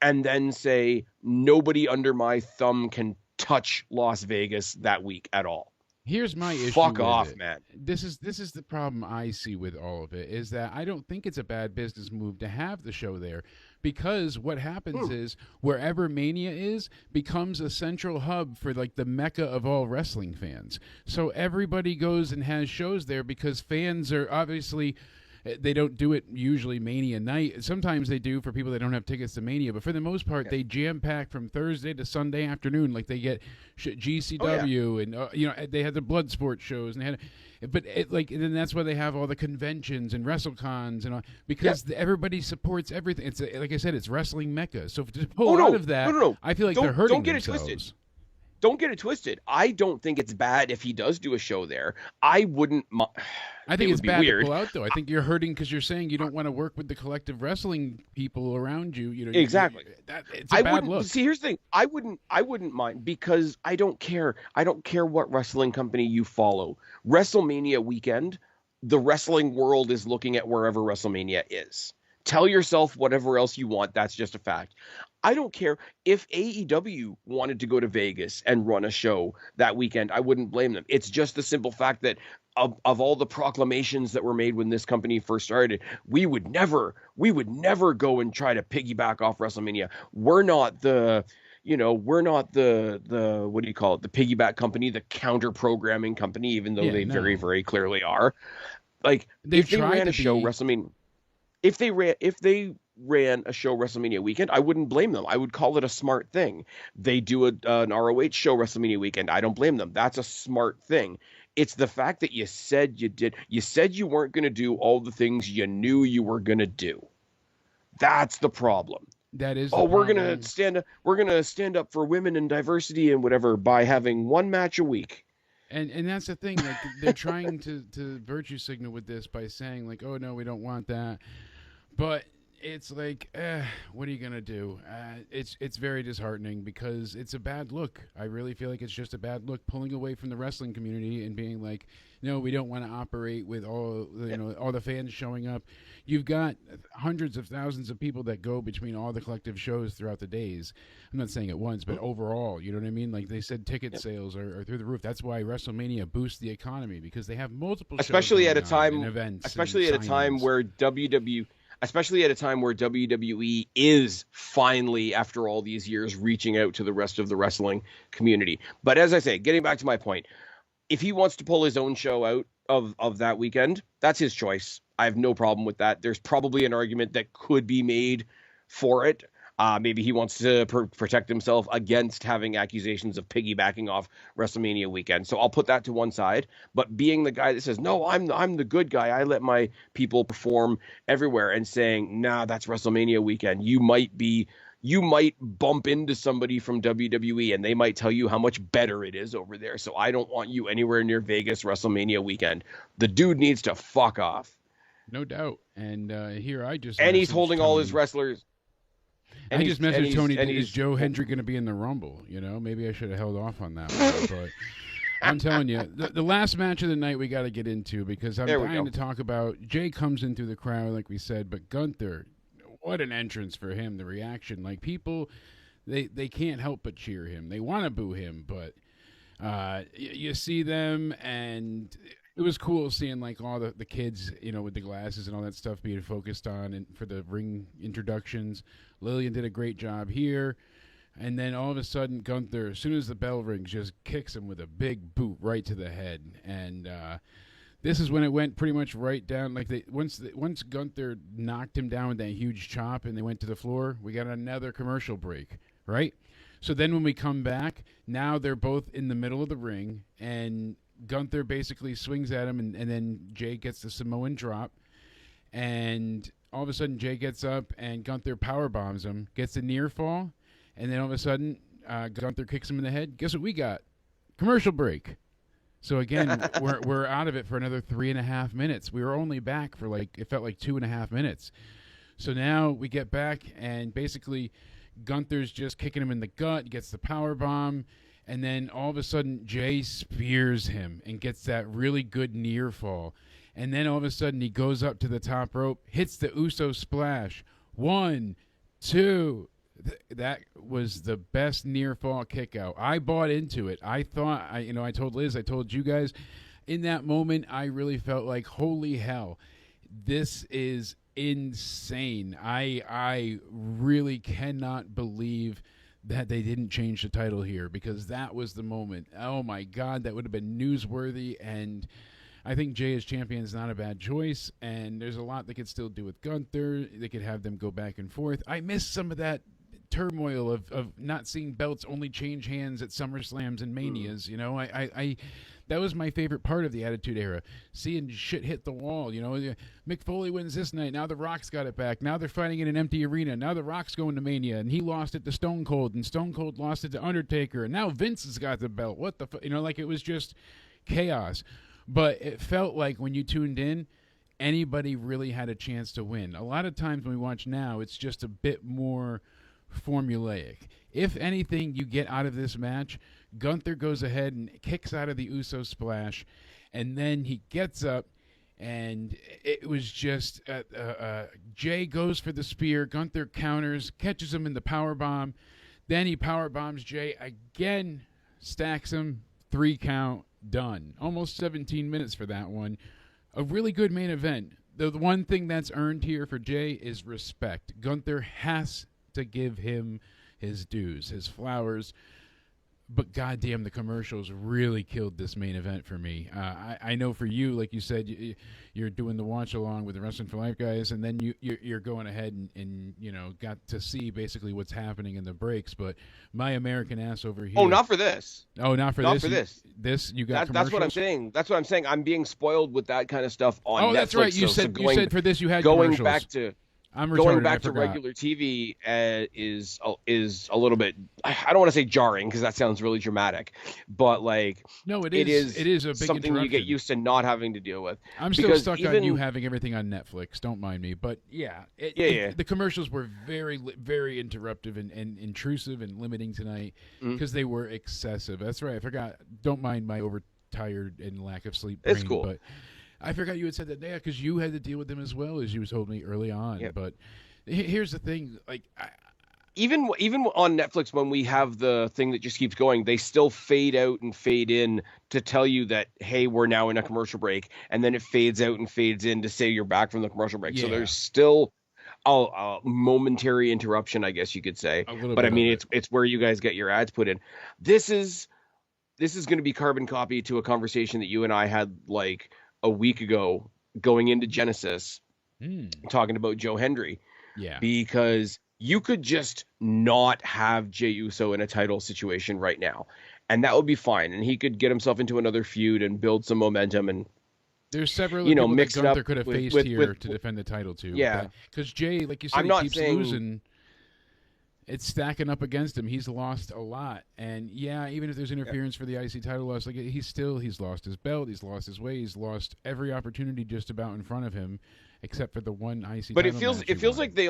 and then say nobody under my thumb can touch Las Vegas that week at all. Here's my issue. Fuck off, man. This is the problem I see with all of it, is that I don't think it's a bad business move to have the show there, because what happens is wherever Mania is becomes a central hub for like the mecca of all wrestling fans. So everybody goes and has shows there because fans are obviously. They don't do it usually Mania night. Sometimes they do for people that don't have tickets to Mania, but for the most part, they jam-pack from Thursday to Sunday afternoon. Like they get GCW and they had the Bloodsport shows and then that's why they have all the conventions and WrestleCons and all, because everybody supports everything. It's like I said, it's wrestling mecca. So to pull out of that, I feel like they're hurting themselves. don't get it twisted. I don't think it's bad if he does do a show there. I wouldn't. I think it it's would be bad weird. to pull out, though. I think you're hurting because you're saying you don't want to work with the collective wrestling people around you. You know, Exactly. It's a bad look. See, here's the thing. I wouldn't mind because I don't care. I don't care what wrestling company you follow. WrestleMania weekend, the wrestling world is looking at wherever WrestleMania is. Tell yourself whatever else you want. That's just a fact. I don't care if AEW wanted to go to Vegas and run a show that weekend. I wouldn't blame them. It's just the simple fact that of all the proclamations that were made when this company first started, we would never go and try to piggyback off WrestleMania. We're not the what do you call it? The piggyback company, the counter programming company, even though they very, very clearly are. Like if they ran a show WrestleMania, if they ran a show WrestleMania weekend, I wouldn't blame them. I would call it a smart thing. They do an ROH show WrestleMania weekend. I don't blame them. That's a smart thing. It's the fact that you said you did. You said you weren't going to do all the things you knew you were going to do. That's the problem. That is. We're gonna stand up for women and diversity and whatever by having one match a week. And that's the thing. Like they're trying to virtue signal with this by saying like, oh no, we don't want that. But it's like, what are you gonna do? It's very disheartening because it's a bad look. I really feel like it's just a bad look, pulling away from the wrestling community and being like, no, we don't want to operate with all all the fans showing up. You've got hundreds of thousands of people that go between all the collective shows throughout the days. I'm not saying at once, but overall, you know what I mean? Like they said, ticket sales are through the roof. That's why WrestleMania boosts the economy because they have multiple especially shows at a time, events, especially at a time where especially at a time where WWE is finally, after all these years, reaching out to the rest of the wrestling community. But as I say, getting back to my point, if he wants to pull his own show out of that weekend, that's his choice. I have no problem with that. There's probably an argument that could be made for it. Maybe he wants to protect himself against having accusations of piggybacking off WrestleMania weekend. So I'll put that to one side. But being the guy that says, no, I'm the good guy. I let my people perform everywhere, and saying, nah, that's WrestleMania weekend. You might bump into somebody from WWE and they might tell you how much better it is over there. So I don't want you anywhere near Vegas WrestleMania weekend. The dude needs to fuck off. No doubt. And here I just... And he's holding all his wrestlers... I just messaged Tony, is Joe Hendry going to be in the Rumble? You know, maybe I should have held off on that one. But I'm telling you, the last match of the night we got to get into because I'm dying to talk about. Jay comes in through the crowd, like we said, but Gunther, what an entrance for him, the reaction. Like, people, they can't help but cheer him. They want to boo him, but you see them, and it was cool seeing, like, all the kids, you know, with the glasses and all that stuff being focused on and for the ring introductions. Lillian did a great job here. And then all of a sudden, Gunther, as soon as the bell rings, just kicks him with a big boot right to the head. And this is when it went pretty much right down. Like once Gunther knocked him down with that huge chop and they went to the floor, we got another commercial break, right? So then when we come back, now they're both in the middle of the ring, and Gunther basically swings at him, and then Jay gets the Samoan drop. And all of a sudden, Jay gets up, and Gunther power bombs him, gets a near fall, and then all of a sudden, Gunther kicks him in the head. Guess what we got? Commercial break. So again, we're out of it for another 3.5 minutes. We were only back for it felt like 2.5 minutes. So now we get back, and basically Gunther's just kicking him in the gut, gets the power bomb, and then all of a sudden Jay spears him and gets that really good near fall. And then all of a sudden he goes up to the top rope, hits the Uso splash. 1, 2. That was the best near fall kick out. I bought into it. I thought, I told Liz, I told you guys, in that moment, I really felt like, holy hell, this is insane. I really cannot believe that they didn't change the title here, because that was the moment. Oh my God, that would have been newsworthy. And I think Jay as champion is not a bad choice, and there's a lot they could still do with Gunther. They could have them go back and forth. I miss some of that turmoil of not seeing belts only change hands at SummerSlams and Manias. You know, That was my favorite part of the Attitude Era, seeing shit hit the wall. Mick Foley wins this night. Now The Rock's got it back. Now they're fighting in an empty arena. Now The Rock's going to Mania, and he lost it to Stone Cold, and Stone Cold lost it to Undertaker, and now Vince has got the belt. What the fuck? Like, it was just chaos. But it felt like when you tuned in, anybody really had a chance to win. A lot of times when we watch now, it's just a bit more formulaic. If anything you get out of this match, Gunther goes ahead and kicks out of the Uso splash, and then he gets up, and it was just Jay goes for the spear. Gunther counters, catches him in the powerbomb. Then he powerbombs Jay again, stacks him, 3 count. Done. Almost 17 minutes for that one. A really good main event. The one thing that's earned here for Jay is respect. Gunther has to give him his dues, his flowers. But goddamn, the commercials really killed this main event for me. I know for you, like you said, you're doing the watch along with the Wrestling for Life guys, and then you're going ahead and got to see basically what's happening in the breaks. But my American ass over here. Oh, not for this. Oh, not for not this. For this. This you got. That's what I'm saying. That's what I'm saying. I'm being spoiled with that kind of stuff on Netflix. Oh, that's right. You said for this you had going commercials. back to. I'm retarded, going back to regular TV is a little bit, I don't want to say jarring because that sounds really dramatic, but like no, it is a big something you get used to not having to deal with. I'm still stuck on you having everything on Netflix. Don't mind me, but yeah, the commercials were very very interruptive and intrusive and limiting tonight because they were excessive. That's right. I forgot. Don't mind my overtired and lack of sleep brain, it's cool. But I forgot you had said that, yeah, because you had to deal with them as well, as you told me early on. Yep. But here's the thing, like, even on Netflix, when we have the thing that just keeps going, they still fade out and fade in to tell you that, hey, we're now in a commercial break, and then it fades out and fades in to say you're back from the commercial break. Yeah. So there's still a momentary interruption, I guess you could say. But I mean, it's where you guys get your ads put in. This is going to be carbon copy to a conversation that you and I had like a week ago going into Genesis, talking about Joe Hendry. Yeah. Because you could just not have Jey Uso in a title situation right now, and that would be fine. And he could get himself into another feud and build some momentum. And there's several people that Gunther could have faced here to defend the title too. Yeah. Because Jay, like you said, he keeps losing. It's stacking up against him. He's lost a lot. And, yeah, even if there's interference for the IC title loss, like he's lost his belt. He's lost his way. He's lost every opportunity just about in front of him, except for the one IC but title it feels like they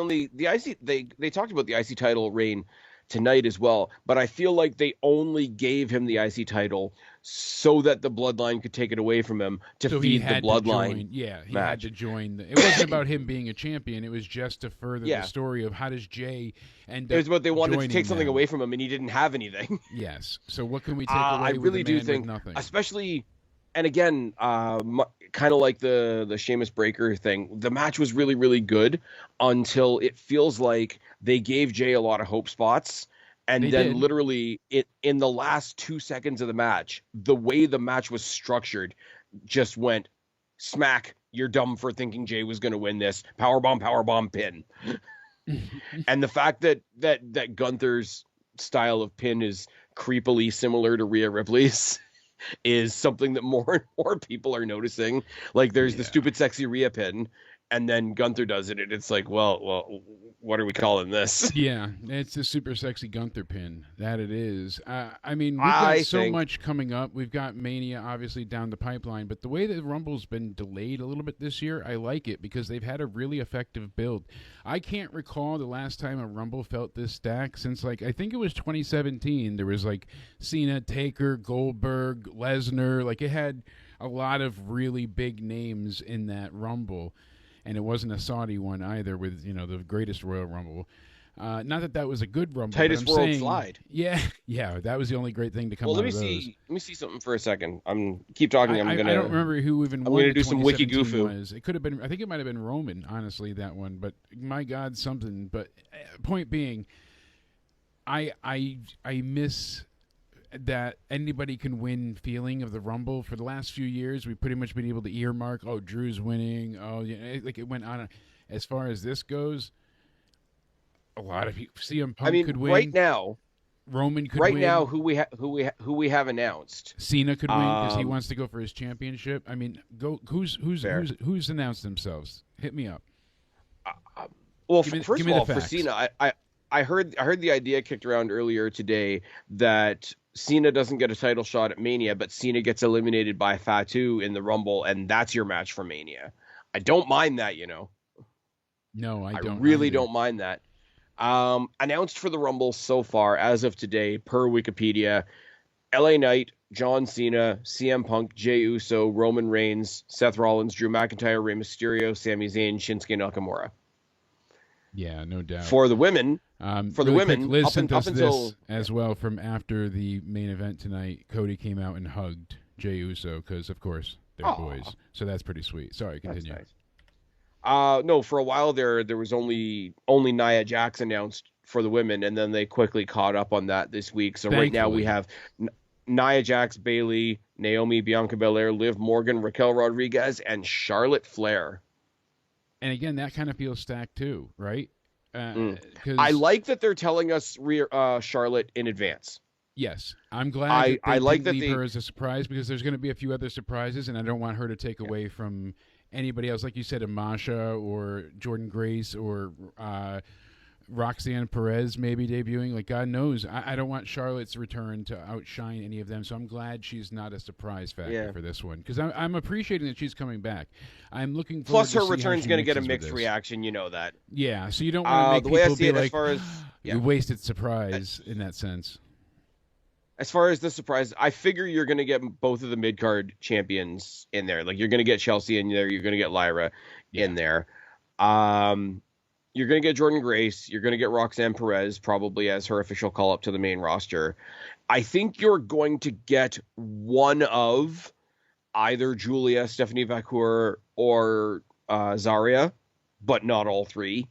talked about the IC title reign tonight as well, but I feel like they only gave him the IC title so that the Bloodline could take it away from him to feed the Bloodline. He had to join. It wasn't about him being a champion. It was just to further the story of how does Jay end up. It was about they wanted to take something them. away from him, and he didn't have anything. Yes. So what can we take away? I really do think, nothing? Especially, and again, kind of like the Sheamus Breaker thing. The match was really, really good until it feels like they gave Jay a lot of hope spots. And then literally in the last 2 seconds of the match, the way the match was structured just went smack. You're dumb for thinking Jay was going to win this. Powerbomb, pin. And the fact that Gunther's style of pin is creepily similar to Rhea Ripley's is something that more and more people are noticing. Like there's the stupid sexy Rhea pin, and then Gunther does it, and it's like, well, what are we calling this? Yeah, it's the super sexy Gunther pin. That it is. I mean, we've got so much coming up. We've got Mania, obviously, down the pipeline. But the way that Rumble's been delayed a little bit this year, I like it because they've had a really effective build. I can't recall the last time a Rumble felt this stacked since, like, I think it was 2017. There was, like, Cena, Taker, Goldberg, Lesnar. Like, it had a lot of really big names in that Rumble. And it wasn't a Saudi one either with, the greatest Royal Rumble. Not that was a good Rumble. Tightest world slide. Yeah, that was the only great thing to come out of those. Let me see something for a second. Keep talking. I don't remember who even won. I'm going to do some wiki goofoo. It could have been, I think it might have been Roman, honestly, that one. But my God, something. But point being, I miss that anybody can win feeling of the Rumble. For the last few years, we've pretty much been able to earmark, Drew's winning. Like it went on. As far as this goes, a lot of people, CM Punk could win. Right now, Roman could right win. now, who we have announced. Cena could win because he wants to go for his championship. I mean, who's announced themselves? Hit me up. Well, Give me first of the all, for facts. Cena, I heard the idea kicked around earlier today that Cena doesn't get a title shot at Mania, but Cena gets eliminated by Fatu in the Rumble, and that's your match for Mania. I don't mind that, No, I don't. I really either. don't mind that. Announced for the Rumble so far, as of today, per Wikipedia, LA Knight, John Cena, CM Punk, Jey Uso, Roman Reigns, Seth Rollins, Drew McIntyre, Rey Mysterio, Sami Zayn, Shinsuke Nakamura. Yeah, no doubt. For the women, really quick, Liz up sent us until this as well from after the main event tonight. Cody came out and hugged Jey Uso because, of course, they're boys. So that's pretty sweet. Sorry, continue. That's nice. No, for a while there was only Nia Jax announced for the women, and then they quickly caught up on that this week. So right now we have Nia Jax, Bayley, Naomi, Bianca Belair, Liv Morgan, Raquel Rodriguez, and Charlotte Flair. And again, that kind of feels stacked too, right? I like that they're telling us Charlotte in advance. Yes, I'm glad I like that leave her as a surprise because there's going to be a few other surprises, and I don't want her to take away from anybody else, like you said, a Masha or Jordan Grace or Roxanne Perez maybe debuting. Like, God knows, I don't want Charlotte's return to outshine any of them. So I'm glad she's not a surprise factor for this one because I'm appreciating that she's coming back. I'm looking forward Plus, to her see return's going to get a mixed reaction. You know that. Yeah, so you don't want to make people be like, as far as you wasted surprise in that sense. As far as the surprise, I figure you're going to get both of the mid-card champions in there. Like, you're going to get Chelsea in there. You're going to get Lyra in there. You're going to get Jordan Grace. You're going to get Roxanne Perez probably as her official call-up to the main roster. I think you're going to get one of either Julia, Stephanie Vacour, or Zarya, but not all three.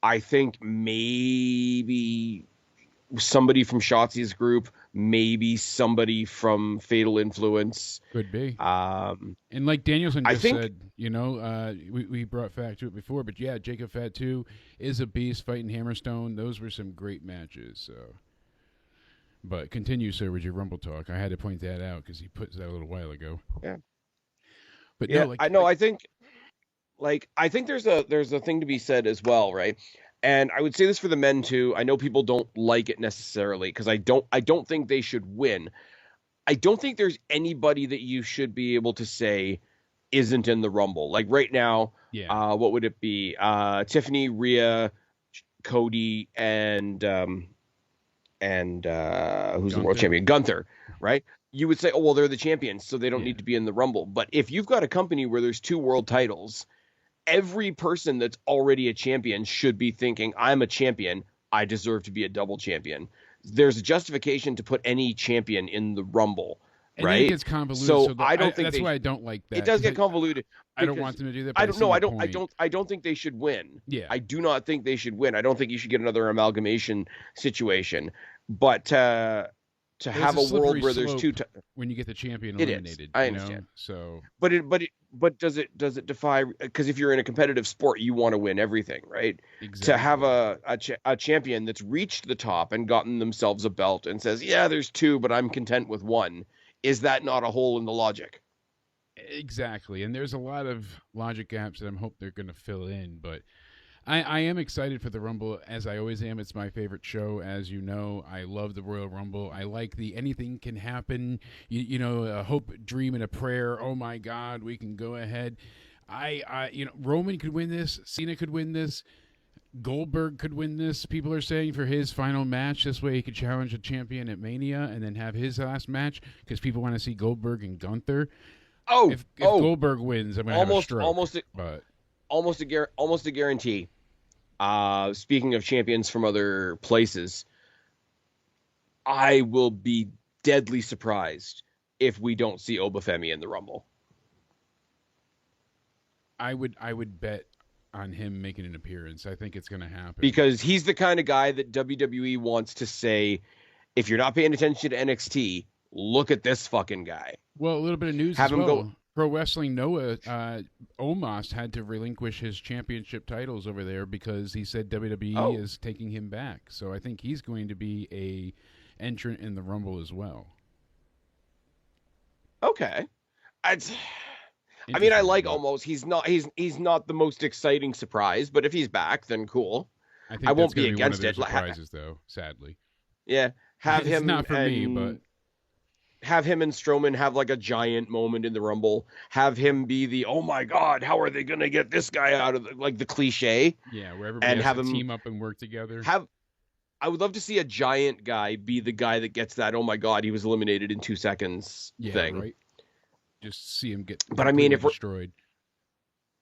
I think maybe somebody from Shotzi's group, maybe somebody from Fatal Influence. Could be. And like Danielson just said, we brought Fat to it before, but yeah, Jacob Fatu is a beast fighting Hammerstone. Those were some great matches. So, but continue, sir, with your Rumble talk. I had to point that out because he put that a little while ago. Yeah. But yeah, no, I think there's a thing to be said as well, right? And I would say this for the men too. I know people don't like it necessarily because I don't think they should win. I don't think there's anybody that you should be able to say isn't in the Rumble. Like right now, what would it be? Tiffany, Rhea, Cody, and who's the world champion? Gunther, right? You would say, oh, well, they're the champions, so they don't need to be in the Rumble. But if you've got a company where there's 2 world titles, every person that's already a champion should be thinking, I'm a champion. I deserve to be a double champion. There's a justification to put any champion in the Rumble, right? And it gets convoluted. So I don't think that's why I don't like that. It does get convoluted. I don't want them to do that. I don't know. I don't think they should win. Yeah. I do not think they should win. I don't think you should get another amalgamation situation. But to have a world where there's 2 when you get the champion eliminated. I understand. So, but does it defy? Because if you're in a competitive sport, you want to win everything, right? Exactly. To have a champion that's reached the top and gotten themselves a belt and says, yeah, there's 2, but I'm content with 1. Is that not a hole in the logic? Exactly, and there's a lot of logic gaps that I'm hope they're going to fill in, but I am excited for the Rumble, as I always am. It's my favorite show, as you know. I love the Royal Rumble. I like the anything can happen, a hope, dream, and a prayer. Oh, my God, we can go ahead. Roman could win this. Cena could win this. Goldberg could win this, people are saying, for his final match. This way he could challenge a champion at Mania and then have his last match because people want to see Goldberg and Gunther. If Goldberg wins, I'm going to have a stroke. Almost a guarantee. Speaking of champions from other places, I will be deadly surprised if we don't see Obafemi in the Rumble. I would bet on him making an appearance. I think it's going to happen. Because he's the kind of guy that WWE wants to say, if you're not paying attention to NXT, look at this fucking guy. Well, a little bit of news Have as him well. Pro Wrestling Noah Omos had to relinquish his championship titles over there because he said WWE is taking him back. So I think he's going to be a entrant in the Rumble as well. Okay. I mean, I like Omos. He's not the most exciting surprise, but if he's back, then cool. I won't be against it. Like, surprises, though, sadly. Yeah, have it's him. Not for me, but have him and Strowman have like a giant moment in the Rumble. Have him be the, oh my God, how are they going to get this guy out of the cliche? Yeah, where everybody has to team up and work together. I would love to see a giant guy be the guy that gets that, oh my God, he was eliminated in 2 seconds thing. Right. Just see him get but I mean, destroyed.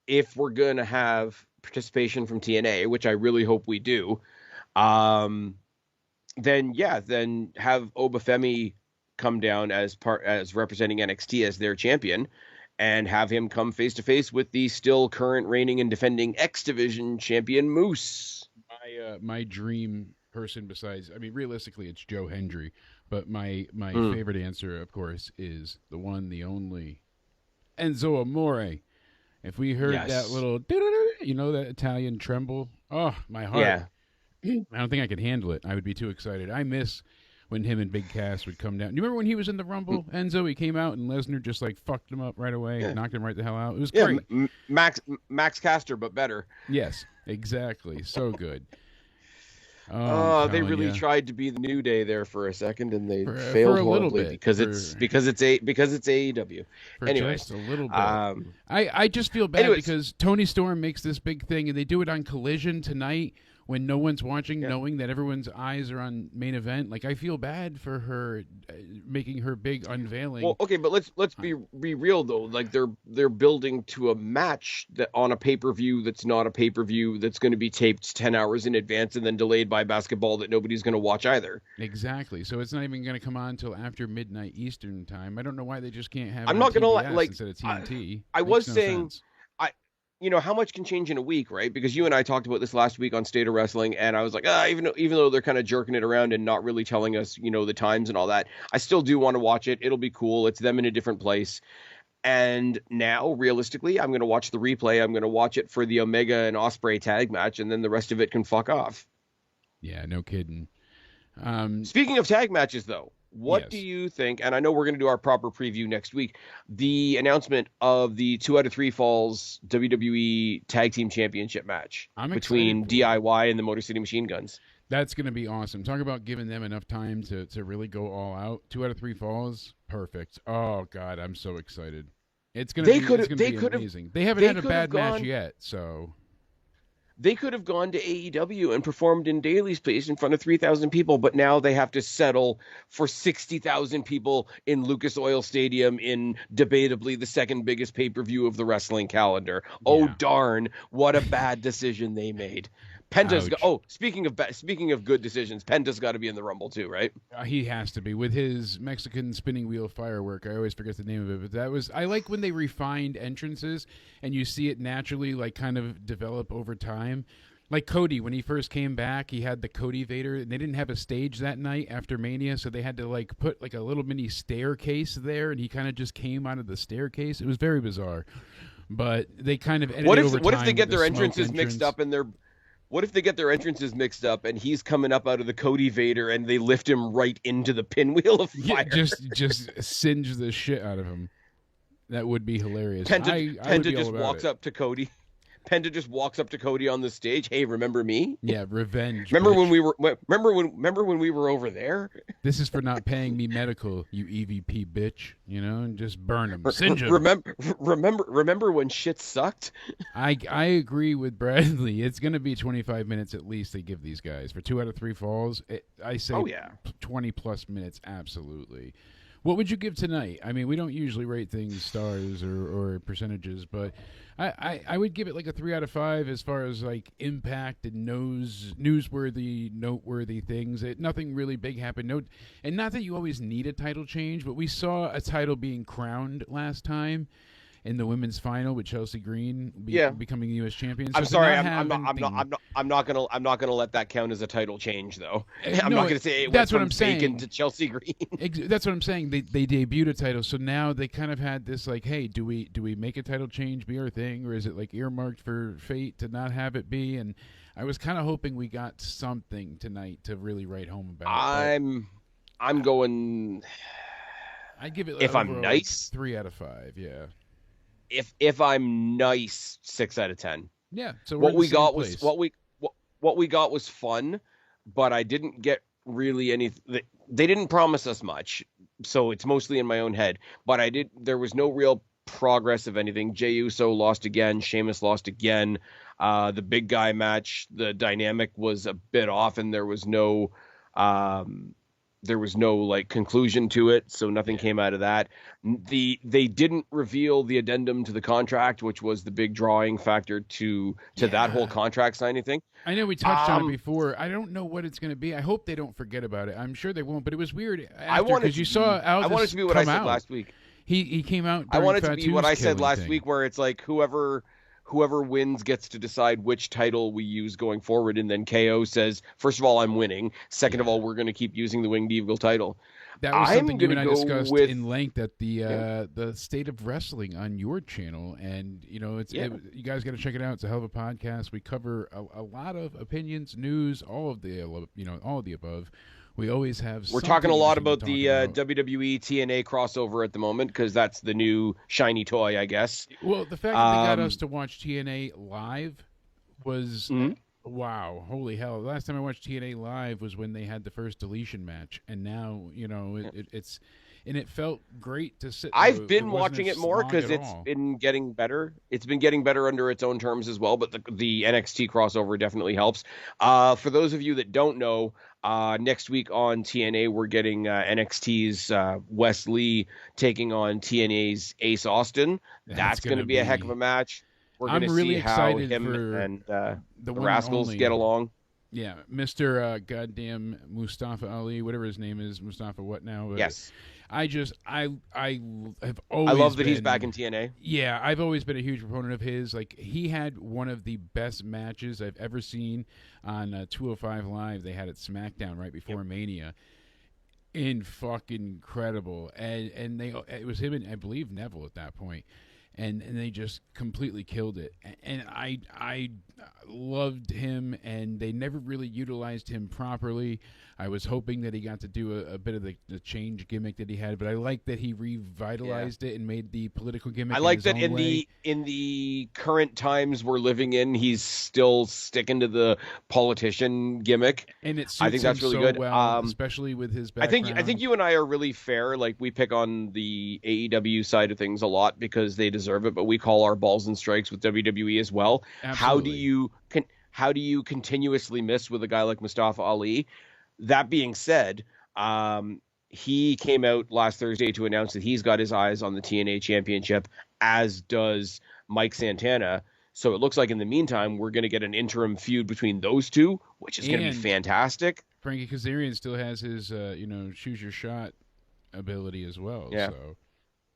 If we're going to have participation from TNA, which I really hope we do, then have Obafemi come down as representing NXT as their champion, and have him come face to face with the still current reigning and defending X Division champion Moose. My dream person besides, I mean, realistically, it's Joe Hendry, but my favorite answer, of course, is the one, the only, Enzo Amore. If we heard that little, that Italian tremble, oh, my heart. Yeah. I don't think I could handle it. I would be too excited. I miss when him and Big Cass would come down. You remember when he was in the Rumble, Enzo? He came out and Lesnar just like fucked him up right away, and knocked him right the hell out. It was great. Max Caster, but better. Yes, exactly. So good. They really tried to be the New Day there for a second, and they failed horribly because it's AEW. Anyway, just a little bit. I just feel bad because Tony Storm makes this big thing, and they do it on Collision tonight when no one's watching, knowing that everyone's eyes are on main event. Like, I feel bad for her making her big unveiling. Well, okay, but let's be real though. Like, they're building to a match that on a pay-per-view that's not a pay-per-view that's going to be taped 10 hours in advance and then delayed by basketball that nobody's going to watch either. Exactly. So it's not even going to come on until after midnight Eastern time. I don't know why they just can't have. I'm not going to like instead of TNT. I was saying. Sense. How much can change in a week, right? Because you and I talked about this last week on State of Wrestling, and I was like, even though they're kind of jerking it around and not really telling us, the times and all that, I still do want to watch it. It'll be cool. It's them in a different place. And now, realistically, I'm going to watch the replay. I'm going to watch it for the Omega and Ospreay tag match, and then the rest of it can fuck off. Yeah, no kidding. Speaking of tag matches, though, what do you think? And I know we're going to do our proper preview next week. The announcement of the 2 out of 3 Falls WWE Tag Team Championship match between DIY and the Motor City Machine Guns. That's going to be awesome. Talk about giving them enough time to really go all out. 2 out of 3 Falls, perfect. Oh God, I'm so excited. It's going to be amazing. They haven't had a bad match yet, so. They could have gone to AEW and performed in Daly's place in front of 3,000 people, but now they have to settle for 60,000 people in Lucas Oil Stadium in debatably the second biggest pay-per-view of the wrestling calendar. Yeah. Oh, darn. What a bad decision they made. Penta's speaking of good decisions, Penta's got to be in the Rumble too, right? He has to be with his Mexican spinning wheel firework. I always forget the name of it, but I like when they refined entrances and you see it naturally, like kind of develop over time. Like Cody, when he first came back, he had the Cody Vader, and they didn't have a stage that night after Mania, so they had to like put like a little mini staircase there, and he kind of just came out of the staircase. It was very bizarre, but they kind of edited over time. What if they get their entrances mixed up and they're What if they get their entrances mixed up and he's coming up out of the Cody Vader and they lift him right into the pinwheel of fire? Yeah, just singe the shit out of him. That would be hilarious. Penta just walks up to Cody. Penta just walks up to Cody on the stage. Hey, remember me? Yeah, revenge. Remember when we were over there? This is for not paying me medical, you EVP bitch. And just burn him. Singe him. Remember when shit sucked? I agree with Bradley. It's going to be 25 minutes at least they give these guys for 2 out of 3 falls. I say 20 plus minutes, absolutely. What would you give tonight? I mean, we don't usually rate things stars or percentages, but I would give it like a 3 out of 5 as far as like impact and newsworthy, noteworthy things. Nothing really big happened. And not that you always need a title change, but we saw a title being crowned last time. in the women's final with Chelsea Green becoming the U.S. champion. So I'm sorry, I'm not gonna let that count as a title change though. I'm not gonna say it went from Bacon to Chelsea Green. That's what I'm saying. They debuted a title, so now they kind of had this like, hey, do we make a title change be our thing, or is it like earmarked for fate to not have it be? And I was kind of hoping we got something tonight to really write home about. I'm going. I'd give it, if I'm nice, 3 out of 5. Yeah. If I'm nice, 6 out of 10. Yeah. So what we got was what we got was fun, but I didn't get really any. They didn't promise us much, so it's mostly in my own head. But there was no real progress of anything. Jey Uso lost again. Sheamus lost again. The big guy match, the dynamic was a bit off, and there was no like conclusion to it, so nothing came out of that. They didn't reveal the addendum to the contract, which was the big drawing factor to that whole contract signing thing. I know we touched on it before. I don't know what it's going to be. I hope they don't forget about it. I'm sure they won't, but it was weird because you saw Aldis. I wanted to be what I said last week. He came out. I wanted to be what I said last week, where it's like whoever wins gets to decide which title we use going forward, and then KO says, first of all, I'm winning. Second of all, we're going to keep using the Winged Eagle title. That was something you and I discussed in length at the State of Wrestling on your channel, and you guys got to check it out. It's a hell of a podcast. We cover a lot of opinions, news, all of the above. We always have. We're talking a lot about the WWE TNA crossover at the moment because that's the new shiny toy, I guess. Well, the fact that they got us to watch TNA live was wow, holy hell! The last time I watched TNA live was when they had the first deletion match, and now it's. And it felt great to sit. I've been watching it more because it's been getting better. It's been getting better under its own terms as well. But the NXT crossover definitely helps. For those of you that don't know, next week on TNA, we're getting NXT's Wes Lee taking on TNA's Ace Austin. That's going to be a heck of a match. We're going to see how him and the Rascals get along. Yeah, Mr. Goddamn Mustafa Ali, whatever his name is, Mustafa what now? Yes. I have always. I love that he's back in TNA. Yeah, I've always been a huge proponent of his. Like, he had one of the best matches I've ever seen on 205 Live. They had it SmackDown right before Mania. Fucking incredible, and it was him and I believe Neville at that point. And they just completely killed it. And I loved him, and they never really utilized him properly. I was hoping that he got to do a bit of the change gimmick that he had, but I like that he revitalized it and made the political gimmick. I like that in the current times we're living in, he's still sticking to the politician gimmick, and it suits I think that's really good. Well, especially with his background. I think you and I are really fair. Like, we pick on the AEW side of things a lot because they deserve it, but we call our balls and strikes with WWE as well. Absolutely. How do you continuously miss with a guy like Mustafa Ali? That being said, he came out last Thursday to announce that he's got his eyes on the TNA Championship, as does Mike Santana. So it looks like in the meantime, we're going to get an interim feud between those two, which is going to be fantastic. Frankie Kazarian still has his, choose your shot ability as well. Yeah. So.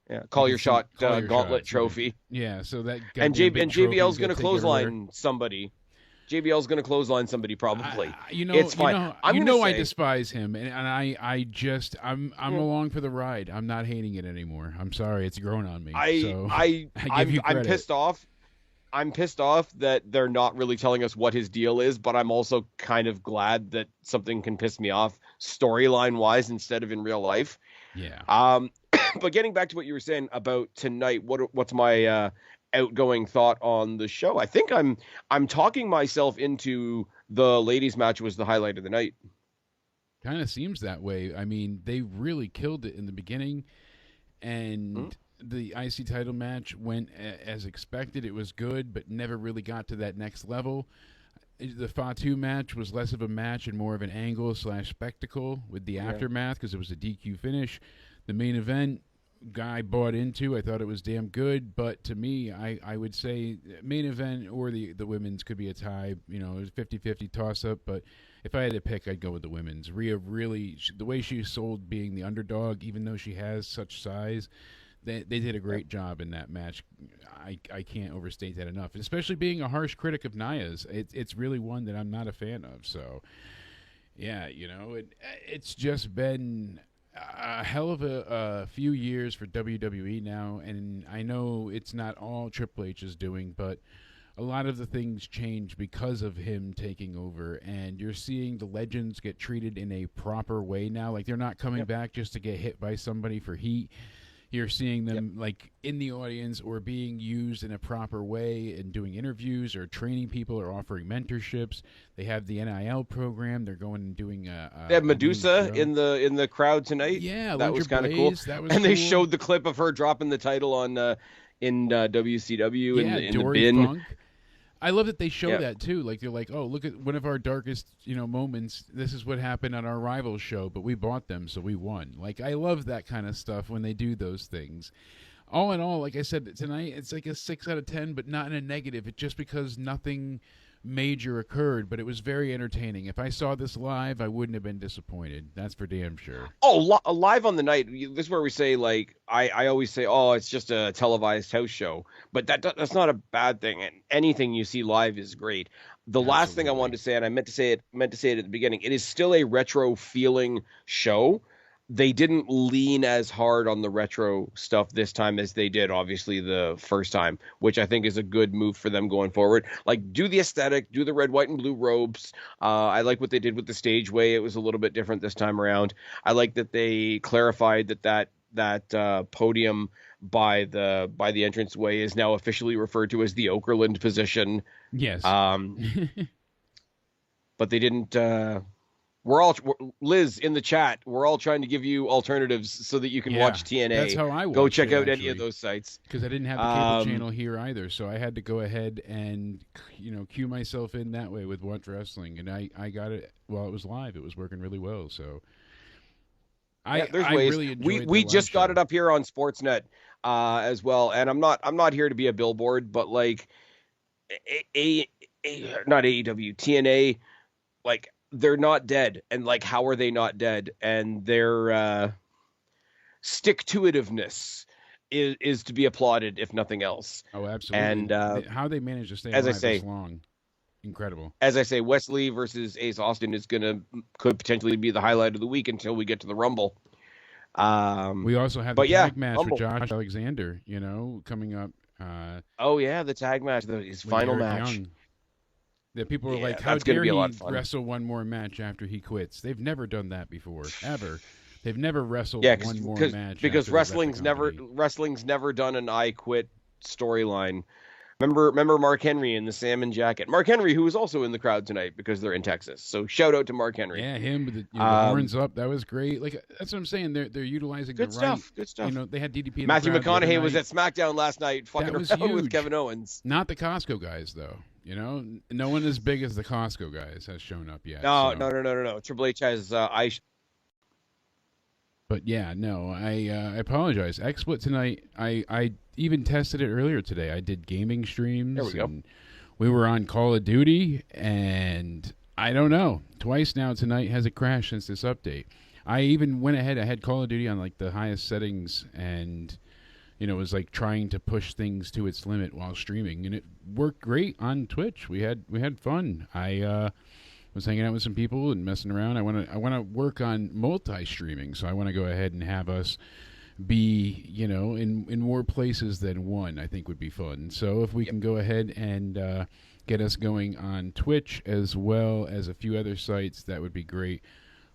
Yeah, call your shot gauntlet trophy. Yeah, so that and JBL's going to clothesline somebody. JBL's going to clothesline somebody probably. It's fine. I despise him, and I'm along for the ride. I'm not hating it anymore. I'm sorry, it's grown on me. I'm pissed off. I'm pissed off that they're not really telling us what his deal is, but I'm also kind of glad that something can piss me off storyline wise instead of in real life. Yeah. But getting back to what you were saying about tonight, what's my outgoing thought on the show? I think I'm talking myself into the ladies match was the highlight of the night. Kind of seems that way. I mean, they really killed it in the beginning, and the IC title match went as expected. It was good, but never really got to that next level. The Fatu match was less of a match and more of an angle/spectacle with the aftermath because it was a DQ finish. The main event, guy bought into. I thought it was damn good, but to me, I would say main event or the women's could be a tie. It was 50-50 toss-up, but if I had to pick, I'd go with the women's. Rhea really, the way she sold being the underdog, even though she has such size, They did a great job in that match. I can't overstate that enough. Especially being a harsh critic of Nia's, it's really one that I'm not a fan of. So, yeah, it's just been a hell of a few years for WWE now, and I know it's not all Triple H's doing, but a lot of the things change because of him taking over, and you're seeing the legends get treated in a proper way now. Like, they're not coming back just to get hit by somebody for heat. You're seeing them like in the audience or being used in a proper way and doing interviews or training people or offering mentorships. They have the NIL program. They're going and doing they have Medusa in the crowd tonight. Yeah, that was kind of cool. That was and cool. They showed the clip of her dropping the title on in WCW in the Dory bin. Funk. I love that they show that too. Like, they're like, oh, look at one of our darkest, moments. This is what happened on our rival's show, but we bought them, so we won. Like, I love that kind of stuff when they do those things. All in all, like I said, tonight it's like a 6 out of 10, but not in a negative. It's just because nothing major occurred, but it was very entertaining. If I saw this live, I wouldn't have been disappointed. That's for damn sure. Oh, live on the night. This is where we say, like, I always say, oh, it's just a televised house show, but that's not a bad thing. And anything you see live is great. The last thing I wanted to say, and I meant to say it at the beginning, it is still a retro feeling show. They didn't lean as hard on the retro stuff this time as they did, obviously, the first time, which I think is a good move for them going forward. Like, do the aesthetic, do the red, white, and blue robes. I like what they did with the stageway. It was a little bit different this time around. I like that they clarified that podium by the entranceway is now officially referred to as the Okerlund position. Yes. But they didn't... Liz in the chat. We're all trying to give you alternatives so that you can watch TNA. That's how I go check out actually, any of those sites because I didn't have the cable channel here either, so I had to go ahead and cue myself in that way with Watch Wrestling, and I got it while it was live. It was working really well, so there's I ways. really enjoyed we the just live got show. it up here on Sportsnet as well, and I'm not here to be a billboard, but like not AEW, TNA, like. They're not dead, and like, how are they not dead? And their stick-to-itiveness is to be applauded, if nothing else. Oh, absolutely. And how they managed to stay alive this long, incredible. As I say, Wesley versus Ace Austin could potentially be the highlight of the week until we get to the Rumble. We also have the tag match for Josh Alexander, coming up. The tag match, his final match. Young. That people were like, how dare he wrestle one more match after he quits? They've never done that before, ever. They've never wrestled one more match. Because wrestling's never done an I quit storyline. Remember Mark Henry in the salmon jacket. Mark Henry, who was also in the crowd tonight because they're in Texas. So shout out to Mark Henry. Yeah, him with the horns up. That was great. Like, that's what I'm saying. They're utilizing good stuff. Good stuff. They had DDP. Matthew McConaughey was at SmackDown last night, fucking around with Kevin Owens. Not the Costco guys, though. No one as big as the Costco guys has shown up yet. No. Triple H has But yeah, no, I apologize. XSplit tonight, I even tested it earlier today. I did gaming streams. There we go. And we were on Call of Duty, and I don't know. Twice now tonight has it crashed since this update. I even went ahead. I had Call of Duty on like the highest settings, and it was like trying to push things to its limit while streaming, and it worked great on Twitch. We had fun. I was hanging out with some people and messing around. I want to work on multi-streaming, so I want to go ahead and have us be in more places than one. I think would be fun. So if we can go ahead and get us going on Twitch as well as a few other sites, that would be great.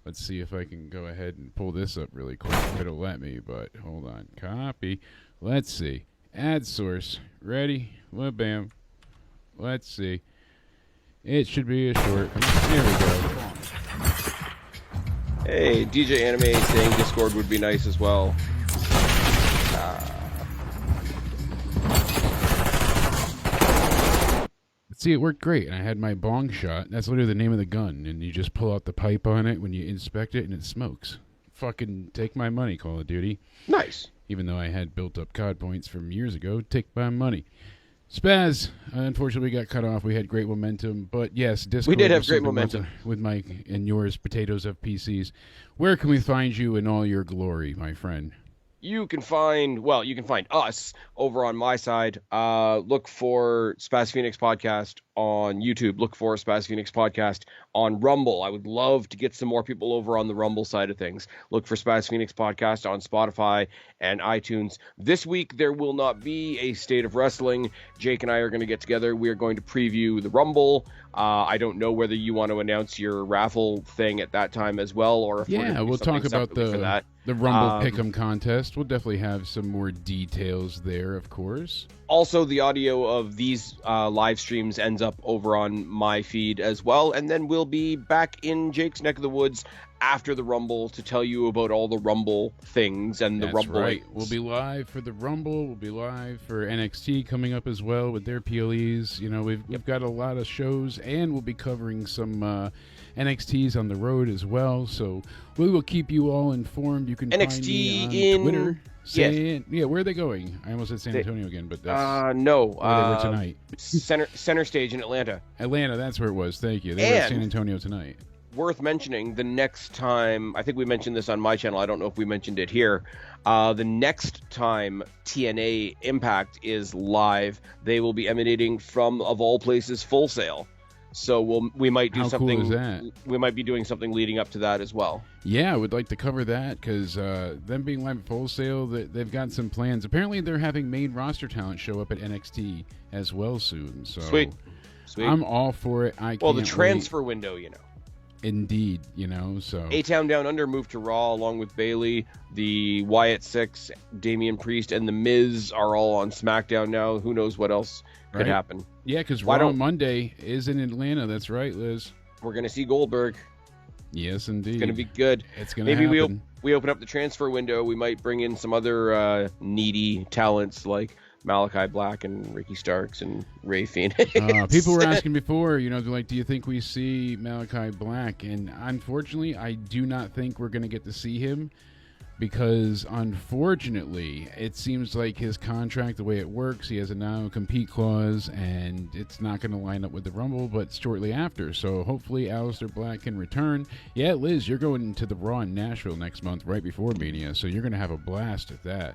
Let's see if I can go ahead and pull this up really quick. It'll let me, but hold on. Copy. Let's see. Ad source. Ready? Well, bam. Let's see. It should be a short. Here we go. Hey, DJ Anime saying Discord would be nice as well. See, it worked great, and I had my bong shot. That's literally the name of the gun, and you just pull out the pipe on it when you inspect it, and it smokes. Fucking take my money, Call of Duty. Nice. Even though I had built up COD points from years ago, take my money. Spaz, unfortunately, we got cut off. We had great momentum, but yes, Discord. We did have great momentum with Mike and yours, potatoes of PCs. Where can we find you in all your glory, my friend? you can find us over on my side. Look for Spaz Phoenix Podcast on YouTube. Look for Spaz Phoenix Podcast on Rumble. I would love to get some more people over on the Rumble side of things. Look for Spaz Phoenix Podcast on Spotify and iTunes. This week, there will not be a State of Wrestling. Jake and I are going to get together. We are going to preview the Rumble. I don't know whether you want to announce your raffle thing at that time as well, or if we'll talk about the Rumble Pick'em contest. We'll definitely have some more details there, of course. Also, the audio of these live streams ends up over on my feed as well, and then we'll be back in Jake's neck of the woods after the Rumble to tell you about all the Rumble things and the Rumble. Right. We'll be live for the Rumble. We'll be live for NXT coming up as well with their PLEs. You know, we've got a lot of shows, and we'll be covering some NXTs on the road as well. So we will keep you all informed. You can NXT find me on Twitter. Yes. Yeah, where are they going? I almost said San Antonio again, but that's no. where they were tonight. Center stage in Atlanta. Atlanta, that's where it was. Thank you. They were at San Antonio tonight. Worth mentioning, the next time, I think we mentioned this on my channel, I don't know if we mentioned it here, the next time TNA Impact is live, they will be emanating from, of all places, Full Sail. So we might do something. How cool is that? We might be doing something leading up to that as well. Yeah, I would like to cover that because them being live at Full Sail, they've got some plans. Apparently, they're having main roster talent show up at NXT as well soon. So Sweet. I'm all for it. Well, the transfer window, you know. Indeed, you know, so A-Town Down Under moved to Raw along with Bayley. The Wyatt Six, Damian Priest, and The Miz are all on SmackDown now. Who knows what else could happen? Yeah, because Raw Monday is in Atlanta. That's right, Liz. We're going to see Goldberg. Yes, indeed. It's going to be good. It's going to happen. Maybe we open up the transfer window. We might bring in some other needy talents like Malachi Black and Ricky Starks and Ray Phoenix. People were asking before, you know, they're like, do you think we see Malachi Black? And unfortunately, I do not think we're going to get to see him because, unfortunately, it seems like his contract, the way it works, he has a non-compete clause, and it's not going to line up with the Rumble, but shortly after. So hopefully Aleister Black can return. Yeah, Liz, you're going to the Raw in Nashville next month, right before Mania, so you're going to have a blast at that.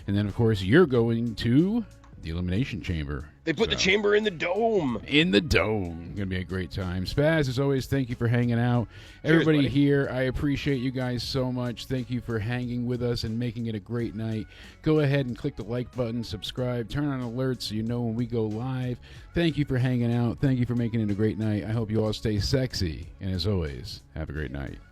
And then, of course, you're going to the Elimination Chamber. They put the chamber in the dome. In the dome. Going to be a great time. Spaz, as always, thank you for hanging out. Cheers, Everybody buddy. here, I appreciate you guys so much. Thank you for hanging with us and making it a great night. Go ahead and click the like button, subscribe, turn on alerts so you know when we go live. Thank you for hanging out. Thank you for making it a great night. I hope you all stay sexy. And as always, have a great night.